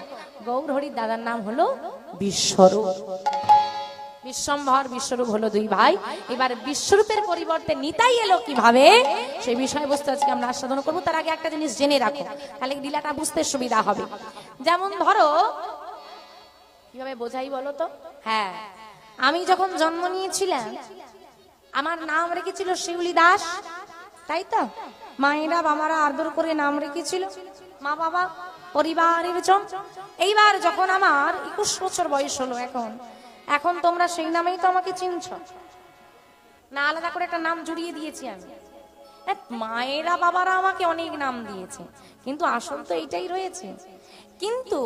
A: গৌর হরির দাদার নাম হলো বিশ্বরূপ। বিশ্বম্ভর বিশ্বরূপ হলো 2 ভাই। এবার বিশ্বরূপের পরিবর্তে নিতাই এলো কিভাবে, সেই বিষয়বস্তু আজকে আমরা আস্বাদন করবো। তার আগে একটা জিনিস জেনে রাখো, তাহলে লীলাটা বুঝতে সুবিধা হবে। যেমন ধরো, কিভাবে বোঝাই বলো তো? হ্যাঁ, আমি যখন জন্ম নিয়েছিলাম আমার নাম রেখেছিল শিউলি দাস, তাই তো? মায়েরা বাবারা আদর করে নাম রেখেছিল, মা বাবা পরিবারের জন। এইবার যখন আমার 21 বছর বয়স হলো, এখন তোমরা সেই নামেই তো আমাকে চিনছ না, আলাদা করে একটা নাম জুড়িয়ে দিয়েছি আমি। মায়েরা বাবারা আমাকে অনেক নাম দিয়েছে, কিন্তু আসল তো এইটাই রয়েছে। কিন্তু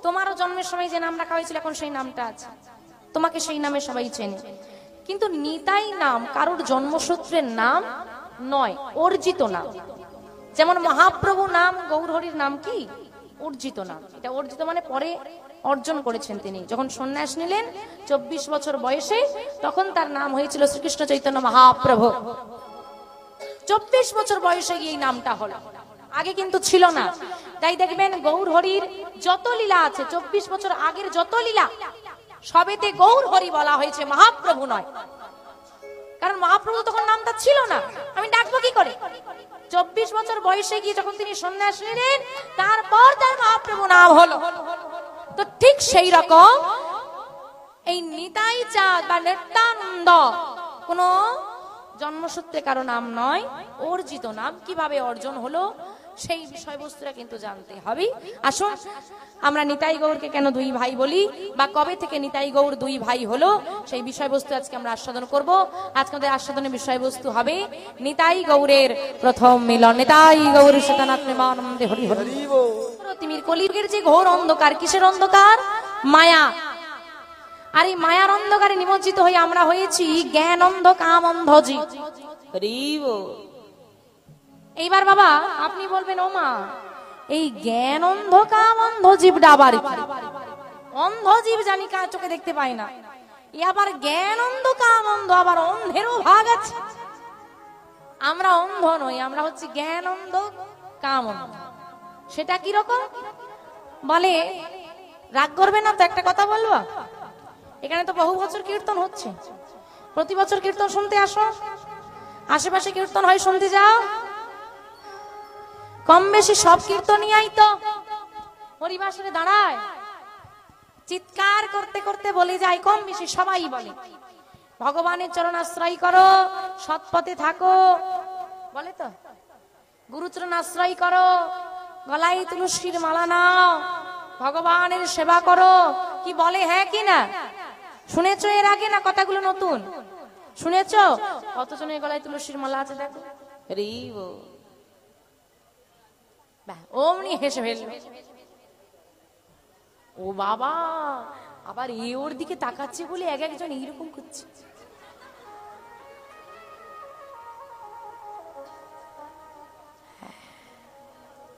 A: তোমারও জন্মের সময় যে নাম রাখা হয়েছিল এখন সেই নামটা আছে, তোমাকে সেই নামে সবাই চেনে। কিন্তু নিতাই নাম কারোর জন্মসূত্রের নাম নয়, অর্জিত নাম। যেমন মহাপ্রভু নাম গৌরহরির নাম কি? অর্জিত নাম। এটা অর্জিত মানে পরে অর্জন করেছেন তিনি। যখন সন্ন্যাস নিলেন 24 বছর বয়সে, তখন তার নাম হয়েছিল শ্রীকৃষ্ণ চৈতন্য মহাপ্রভু। 24 বছর বয়সে গিয়ে এই নামটা হলো, আগে কিন্তু ছিল না। তাই দেখবেন গৌরহরির যত লীলা আছে, 24 বছর আগের যত লীলা, সবেতে গৌরহরি বলা হয়েছে, মহাপ্রভু নয়। কারণ মহাপ্রভু তখন নামটা ছিল না, আমি ডাকবো কি করে? 24 বছর বয়সে গিয়ে যখন তিনি সন্ন্যাস নিলেন, তারপর তার মহাপ্রভু নাম হলো। তো ঠিক সেই রকম এই নিতাই চাঁদ বা নিত্যানন্দ কোন জন্মসূত্রে কারো নাম নয়, অর্জিত নাম। কিভাবে অর্জন হলো সেই বিষয়বস্তুটা কিন্তু জানতে হবে। আসুন আমরা নিতাই গৌরকে কেন দুই ভাই বলি, বা কবে থেকে নিতাই গৌর দুই ভাই হলো, সেই বিষয়বস্তু আজকে আমরা আস্বাদন করব। আজকে আমাদের আস্বাদনের বিষয়বস্তু হবে নিতাই গৌরের প্রথম মিলন। নিতাই গৌর সীতানাথ প্রেমানন্দে হরি হরি। তিমির কলিযুগের যে ঘোর অন্ধকার, কিসের অন্ধকার? মায়া। আর এই মায়ার অন্ধকারে নিমজ্জিত হয়ে আমরা হয়েছি জ্ঞান অন্ধ, কাম অন্ধ জীব।
C: হরি বল।
A: এইবার বাবা আপনি বলবেন, ও মা, এই জ্ঞান অন্ধ কাম অন্ধ জীবটা আবার কি? অন্ধ জীব জানি কার চোখে দেখতে পাই না, এ আবার জ্ঞান অন্ধ কাম অন্ধ, আবার অন্ধেরও ভাগ আছে। আমরা অন্ধ নই, আমরা হচ্ছে জ্ঞান অন্ধ কাম অন্ধ। সেটা কি রকম বলে? রাগ করবে না তো, একটা কথা বলবো। এখানে তো বহু বছর কীর্তন হচ্ছে, প্রতি বছর কীর্তন শুনতে আসো, আশেপাশে কীর্তন হয় শুনতে যাও। কম বেশি সব কীর্তনিয়াই তো হরিবাসরে দাঁড়ায়, চিৎকার করতে করতে বলে যায়, কম বেশি সবাই বলে, ভগবানের চরণ আশ্রয় করো, সৎপথে থাকো, বলে তো। গুরুচরণ আশ্রয় করো, গলায় তুলসীর মালা নাও, ভগবানের সেবা করো, কি বলে? হ্যাঁ কি না? শুনেছো এর আগে, না কথাগুলো নতুন? শুনেছো? কতজনের গলায় তুলসীর মালা আছে দেখো।
C: হরি বল।
A: অমনি হেসে ফেলল। ও বাবা, আবার এ ওর দিকে তাকাচ্ছে বলে এক একজন এইরকম করছে।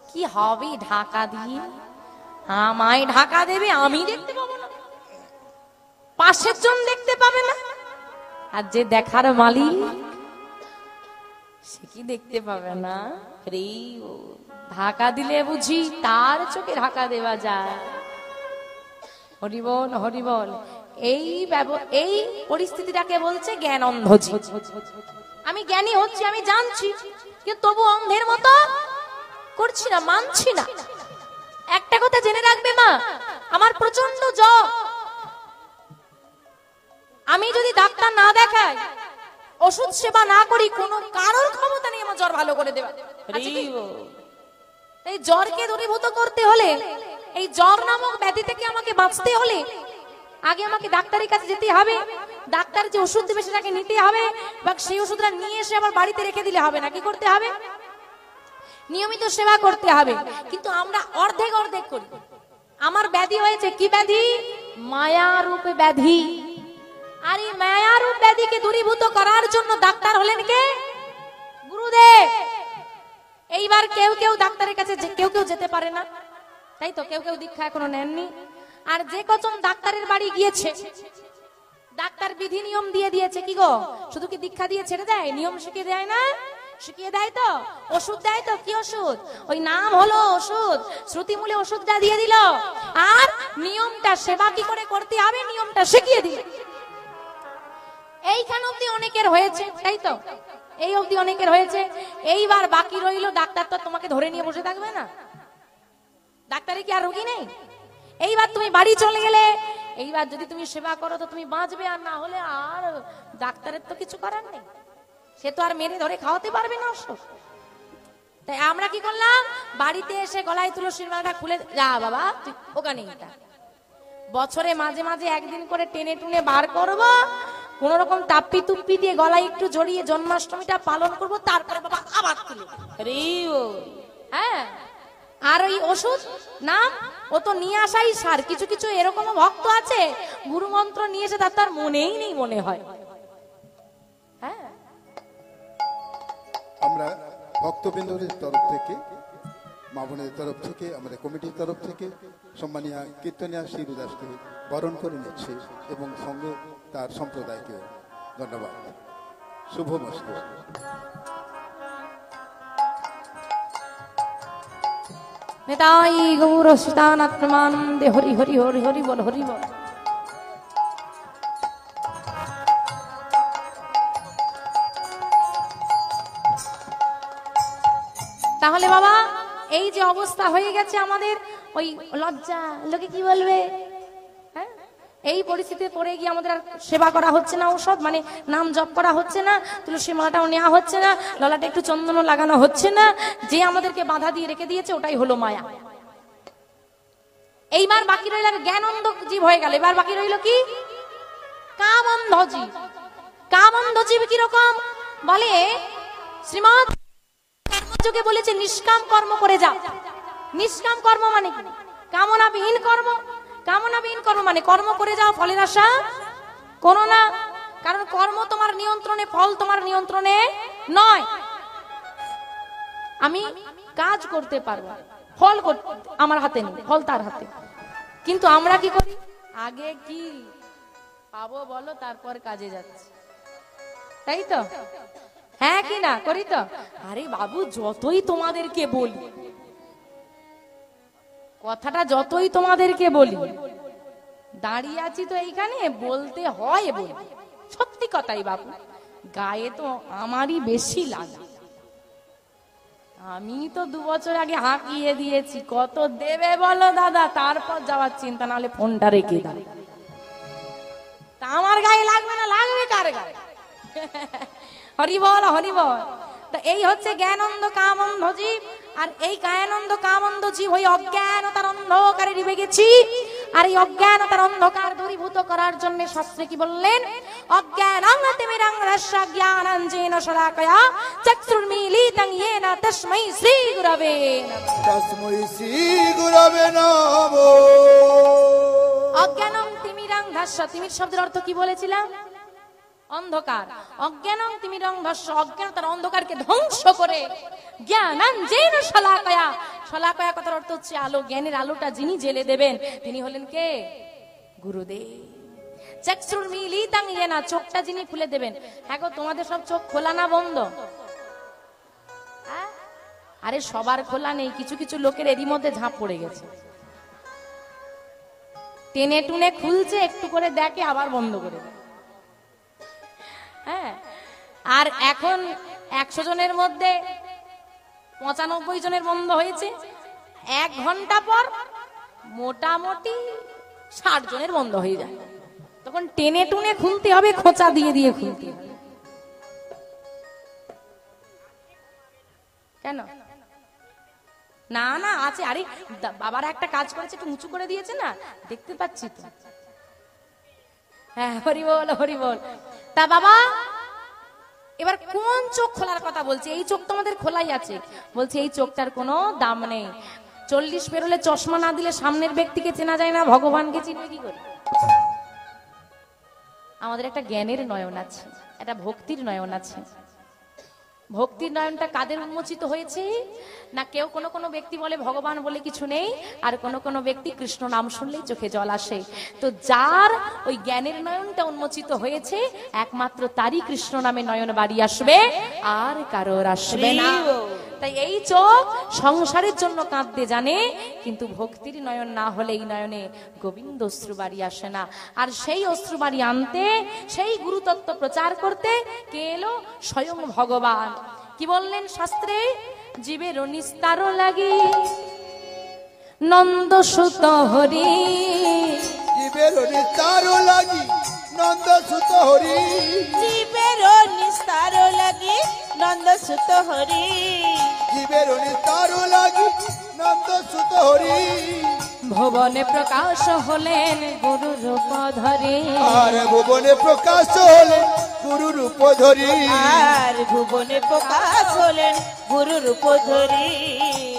A: কি হবে ঢাকা দিয়ে? আমায় ঢাকা দেবে, আমি দেখতে পাবো না, পাশের জন দেখতে পাবে না, আর যে দেখার মালিক সে কি দেখতে পাবে না?
C: হরি বল।
A: ঢাকা দিলে বুঝি তার চোখে ঢাকা দেওয়া যায়। হরিবল হরিবল। এই পরিস্থিতিটাকে বলছে জ্ঞান অন্ধ জীব। আমি জ্ঞানী হচ্ছি, আমি জানছি, কিন্তু তবু অন্ধের মতো করছি না, মানছি না। একটা কথা জেনে রাখবে মা, আমার প্রচন্ড জ্বর, আমি যদি ডাক্তার না দেখাই, ওষুধ সেবা না করি, কোন কারোর ক্ষমতা নেই আমার জ্বর ভালো করে দেওয়া। এই জ্বরকে দূরীভূত করতে হলে, এই জ্বর নামক ব্যাধি থেকে আমাকে বাঁচতে হলে, আগে আমাকে ডাক্তারের কাছে যেতে হবে, ডাক্তার যে ওষুধ দেবে সেটাকে নিতে হবে, বা সেই ওষুধটা নিয়ে এসে আবার বাড়িতে রেখে দিলে হবে না। কি করতে হবে? নিয়মিত সেবা করতে হবে। কিন্তু আমরা অর্ধেক অর্ধেক করি। আমার ব্যাধি হয়েছে কি ব্যাধি? মায়ারূপে ব্যাধি। আর এই মায়ারূপ ব্যাধিকে দূরীভূত করার জন্য ডাক্তার হলেন কে? গুরুদেব। এইবার কেউ কেউ ডাক্তারের কাছে কেউ কেউ যেতে পারে না, তাই তো, কেউ কেউ দীক্ষা এখনো নেননি। আর যে কজন ডাক্তারের বাড়ি গিয়েছে, ডাক্তার বিধি নিয়ম দিয়ে দিয়েছে, কি গো শুধু কি দীক্ষা দিয়ে ছেড়ে দেয়? নিয়ম শিখিয়ে দেয় না? শিখিয়ে দেয় তো, ওষুধ দেয় তো। কি ওষুধ? ওই নাম হলো ওষুধ, শ্রুতিমূলে ওষুধটা দিয়ে দিল, আর নিয়মটা সেবা কি করে করতে হবে নিয়মটা শিখিয়ে দিল। এইখান অব্দি অনেকের হয়েছে, তাই তো, এই অবধি অনেকের হয়েছে। এইবার বাকি রইল, ডাক্তার তো তোমাকে ধরে নিয়ে বসে থাকবে না, ডাক্তারে কি আর রোগী নেই? এইবার তুমি বাড়ি চলে গেলে, এইবার যদি তুমি সেবা করো তো তুমি বাঁচবে, আর না হলে আর ডাক্তারের তো কিছু করার নেই, সে তো আর মেরে ধরে খাওয়াতে পারবে না ওষুধ। তাই আমরা কি করলাম? বাড়িতে এসে গলায় তুলসীর মালাটা খুলে, যা বাবা তুই ওখানে, বছরে মাঝে মাঝে একদিন করে টেনে টুনে বার করবো, কোন রকম তাপ্পি তুপ্পি দিয়ে গলায় একটু জড়িয়ে জন্মাষ্টমীটা পালন করব, তারপরে বাবা আবার তুলে।
C: হরি বল।
A: হ্যাঁ, আর ওই ওষুধ নাম ও তো নিয়ে আসাই সার। কিছু কিছু এরকম ভক্ত আছে গুরু মন্ত্র নিয়ে এসে তার মনেই নেই মনে হয়। হ্যাঁ,
B: আমরা ভক্তবৃন্দের তরফ থেকে, মা বোনের তরফ থেকে, আমাদের কমিটির তরফ থেকে সম্মানীয় কীর্তনিয়া শিরু দাসকে বরণ করে নিচ্ছে এবং সঙ্গে তার সম্প্রদায়কে ধন্যবাদ। শুভমস্তু।
A: নেতাই গৌর সীতানাথ প্রেমানন্দে হরি হরি হরি হরি বল হরি বল। তাহলে বাবা এই যে অবস্থা হয়ে গেছে আমাদের, ওই লজ্জা, লোকে কি বলবে, হ্যাঁ, এই পরিস্থিতিতে পড়ে গিয়ে আমাদের আর সেবা করা হচ্ছে না, ঔষধ মানে নাম জপ করা হচ্ছে না, তুলসী মালাটাও নেওয়া হচ্ছে না, ললাটে একটু চন্দনও লাগানো হচ্ছে না। যে আমাদেরকে বাধা দিয়ে রেখে দিয়েছে ওটাই হলো মায়া। এইবার বাকি রইল জ্ঞানন্দ জীব হয়ে গেল। এবার বাকি রইল কি? কামন্ধ জীব। কামন্ধ জীব কিরকম বলে শ্রীমৎ যুগে বলেছে নিষ্কাম কর্ম করে যাও। নিষ্কাম কর্ম মানে কি? কামনাবিহীন কর্ম। কামনাবিহীন কর্ম মানে কর্ম করে যাও, ফলের আশা করো না। কারণ কর্ম তোমার নিয়ন্ত্রণে, ফল তোমার নিয়ন্ত্রণে নয়। আমি কাজ করতে পারবো, ফল আমার হাতে নেই, ফল তার হাতে। কিন্তু আমরা কি করি? আগে কি পাবো বলো, তারপর কাজে যাচ্ছে, তাই তো? হ্যাঁ কি না করি তো? আরে বাবু, যতই তোমাদেরকে বলি, কথাটা যতই তোমাদেরকে বলি, দাঁড়িয়ে আছি তো এইখানে, বলতে হয় বলি। সত্যি কথাই বাবু, গায়ে তো আমারই বেশি লাগে। আমি তো 2 বছর আগে হাঁকিয়ে দিয়েছি, কত দেবে বলো দাদা, তারপর যাওয়ার চিন্তা, নাহলে ফোনটা রেখে দাও। তা আমার গায়ে লাগবে না, লাগবে কার গায়ে? হরি বল হরি বল। তো এই হচ্ছে জ্ঞানন্দ কামন্ধ জীব। আর এই জ্ঞানন্দ কামন্ধ জীব ওই অজ্ঞানতার অন্ধকারে ডুবে গেছি। আর এই অজ্ঞানতার অন্ধকার দূরীভূত করার জন্য শাস্ত্রে কি বললেন? অজ্ঞানং তিমিরান্ধস্য জ্ঞানাঞ্জেন শলাকয়া চক্ষুর্মীলিতং येन তস্मै শ্রী গুরবে নমঃ।
B: তস্मै শ্রী গুরবে নমঃ।
A: অজ্ঞানং তিমিরান্ধস্য, তিমির শব্দের অর্থ কি বলেছিলাম? অন্ধকার। অজ্ঞানং তিমিরান্ধস্য, অজ্ঞানতার অন্ধকারকে ধ্বংস করে জ্ঞানাঞ্জেন শলাকয়া, শলাকয়া কথার অর্থ হচ্ছে আলো। জ্ঞানের আলোটা যিনি জেলে দেবেন তিনি হলেন কে? গুরুদেব। চক্ষুর্মীলিতং येन, চোখটা যিনি খুলে দেবেন। হ্যাঁ গো, তোমাদের সব চোখ খোলা না বন্ধ? আরে সবার খোলা নেই, কিছু কিছু লোকের এরই মধ্যে ঝাঁপ পড়ে গেছে। টেনে টুনে খুলছে, একটু করে দেখে, আবার বন্ধ করে দেয়। হ্যাঁ, আর এখন 100 জনের মধ্যে 95 জনের বন্ধ হয়েছে। 1 ঘন্টা পর মোটামুটি 60 জনের বন্ধ হয়ে যায়। তখন টেনে টুনে খুলতে হবে, খোঁচা দিয়ে দিয়ে খুলতে হবে। কেন? না না আছে। আরে বাবারা একটা কাজ করেছে, একটু উঁচু করে দিয়েছে না, দেখতে পাচ্ছি তো। হ্যাঁ, হরি বল হরি বল। তা বাবা, এবার কোন চোখ খোলার কথা বলছে? এই চোখ তোমাদের খোলাই আছে। বলছে এই চোখটার কোনো দাম নেই। 40 পেরোলে চশমা না দিলে সামনের ব্যক্তিকে চেনা যায় না, ভগবানকে চিনবে কি করে? আমাদের একটা জ্ঞানের নয়ন আছে, একটা ভক্তির নয়ন আছে। ভক্তির নয়নটা কাদের উন্মোচিত হয়েছে? না কেউ কোনো কোনো ব্যক্তি বলে ভগবান বলে কিছু নেই, আর কোনো কোনো ব্যক্তি কৃষ্ণ নাম শুনলেই চোখে জল আসে। তো যার ওই জ্ঞানের নয়নটা উন্মোচিত হয়েছে, একমাত্র তারই কৃষ্ণ নামে নয়ন বাড়ি আসবে, আর কারোর আসবে না। তাই এই চোখ সংসারের জন্য কাঁদতে জানে, কিন্তু ভক্তির নয়ন না হলে এই নয়নে গোবিন্দ অশ্রু বাড়ি আসে না। আর সেই অশ্রু বাড়ি আনতে, সেই গুরুতত্ত্ব প্রচার করতে কে এলো? স্বয়ং ভগবান। কি বললেন শাস্ত্রে? জীবের নিস্তার লাগি নন্দ সুত হরি,
B: জীবের নিস্তার লাগি নন্দ সুত হরি,
C: জীবের নিস্তার লাগি নন্দ সুত হরি,
B: জীবের নিস্তার লাগি নন্দ সুত হরি।
A: ভুবনে প্রকাশ হলেন গুরু রূপ ধরে,
B: আর ভুবনে প্রকাশ হলেন গুরু রূপ ধরি,
C: আর ভুবনে প্রকাশ হলেন গুরু রূপ ধরি।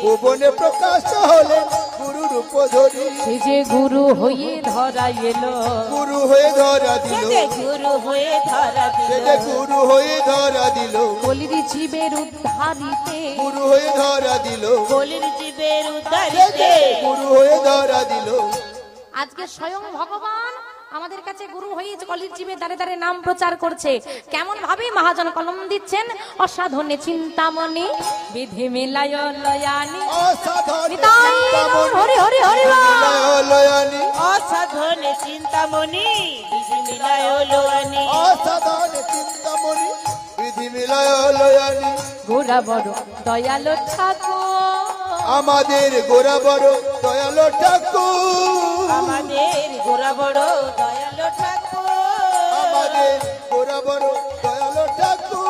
D: ভুবনে প্রকাশ হলেন গুরু রূপ ধরি।
A: সে যে গুরু হয়ে ধরা এলো,
D: গুরু হয়ে ধরা দিল,
C: সে গুরু হয়ে ধরা
D: সে
C: দিল,
D: যে গুরু হয়ে ধরা দিল,
A: কলির জীবের উদ্ধারিতে,
D: গুরু হয়ে ধরা দিল,
C: কলির জীবের
D: সে
C: উদ্ধারিতে।
D: যে গুরু হয়ে ধরা দিল।
A: আজকে স্বয়ং ভগবান আমাদের কাছে গুরু হয়ে কলির জীবে দাঁড়ে দাঁড়ে নাম প্রচার করছে। কেমন ভাবে মহাজন কলম দিচ্ছেন, অসাধনে চিন্তামণি বিধি মিলায় লয়ানি।
D: অসাধনে
A: নিতাই গৌর হরি হরি হরি বল।
D: লয়ানি,
C: অসাধনে চিন্তামণি বিধি মিলায় লোয়ানি।
D: অসাধনে চিন্তামণি বিধি মিলায় লয়ানি।
A: গোরা বড় দয়ালো ঠাকুর,
D: আমাদের গোরা বড় দয়ালো ঠাকুর,
C: আমাদের গোরা বড় দয়ালো ঠাকুর।
D: আমাদের গোরা বড় দয়ালো ঠাকুর।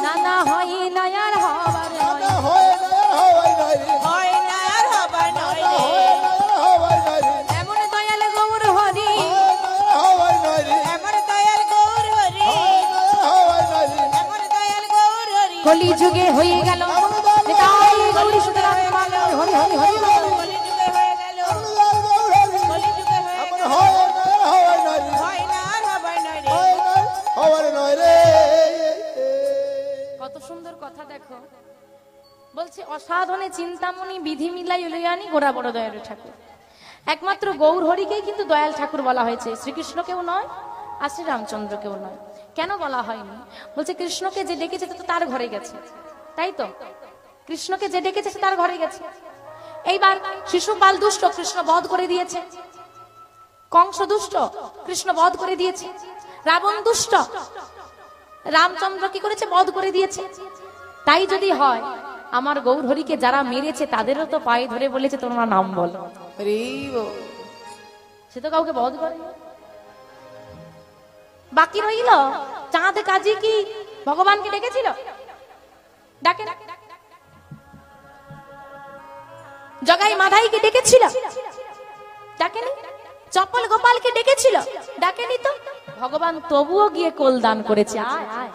A: নানা হয় নয়ার হবার
D: নানা হয় না হয় না রে,
C: হয় না আর হবার নয়
D: নানা
C: রে,
D: হয় না হয় না রে,
A: এমন দয়াল গৌর হরি।
D: হয় না রে,
C: এমন দয়াল গৌর হরি,
D: হয় না রে।
C: এমন দয়াল গৌর হরি।
A: কলি যুগে হয়ে গেল নিতাই গৌরী সুতরাং হরি হরি হরি হরি বল।
C: কলিযুগে হয়ে গেল, কলিযুগে হয়ে
D: এমন
C: গেল,
D: হয় না হয় না রে,
C: হয় না আর হবার নয় রে।
D: হয় না হওয়ার নয় রে।
A: কত সুন্দর কথা দেখো, বলছে অসাধনে চিন্তামণি বিধি মিলাই লয়ানি গোরা বড় দয়ালু ঠাকুর। একমাত্র গৌর হরিকেই কিন্তু দয়াল ঠাকুর বলা হয়েছে, শ্রীকৃষ্ণকেও নয় আর শ্রীরামচন্দ্রকেও নয়। কেন বলা হয়নি? বলছে কৃষ্ণকে যে ডেকেছে তো তার ঘরে গেছে, তাই তো? কৃষ্ণকে যে ডেকেছে সে তার ঘরে গেছে। এইবার শিশুপাল দুষ্ট, কৃষ্ণ বধ করে দিয়েছে। কংস দুষ্ট, কৃষ্ণ বধ করে দিয়েছে। রাবণ দুষ্ট, রামচন্দ্র কি করেছে? বধ করে দিয়েছে। তাই যদি হয়, আমার গৌর হরিকে যারা মেরেছে তাদেরও তো পায়ে ধরে বলেছে তোমরা নাম বলো। সে তো কাউকে বধ করে। বাকি রইল চাঁদ কাজী কি ভগবানকে ডেকেছিল? ডাকে না। জগাই মাধাইকে ডেকেছিল? ডাকেনি। চপল গোপালকে ডেকেছিল? ডাকেনি তো। ভগবান তবুও গিয়ে কোল দান করেছে, আয় আয়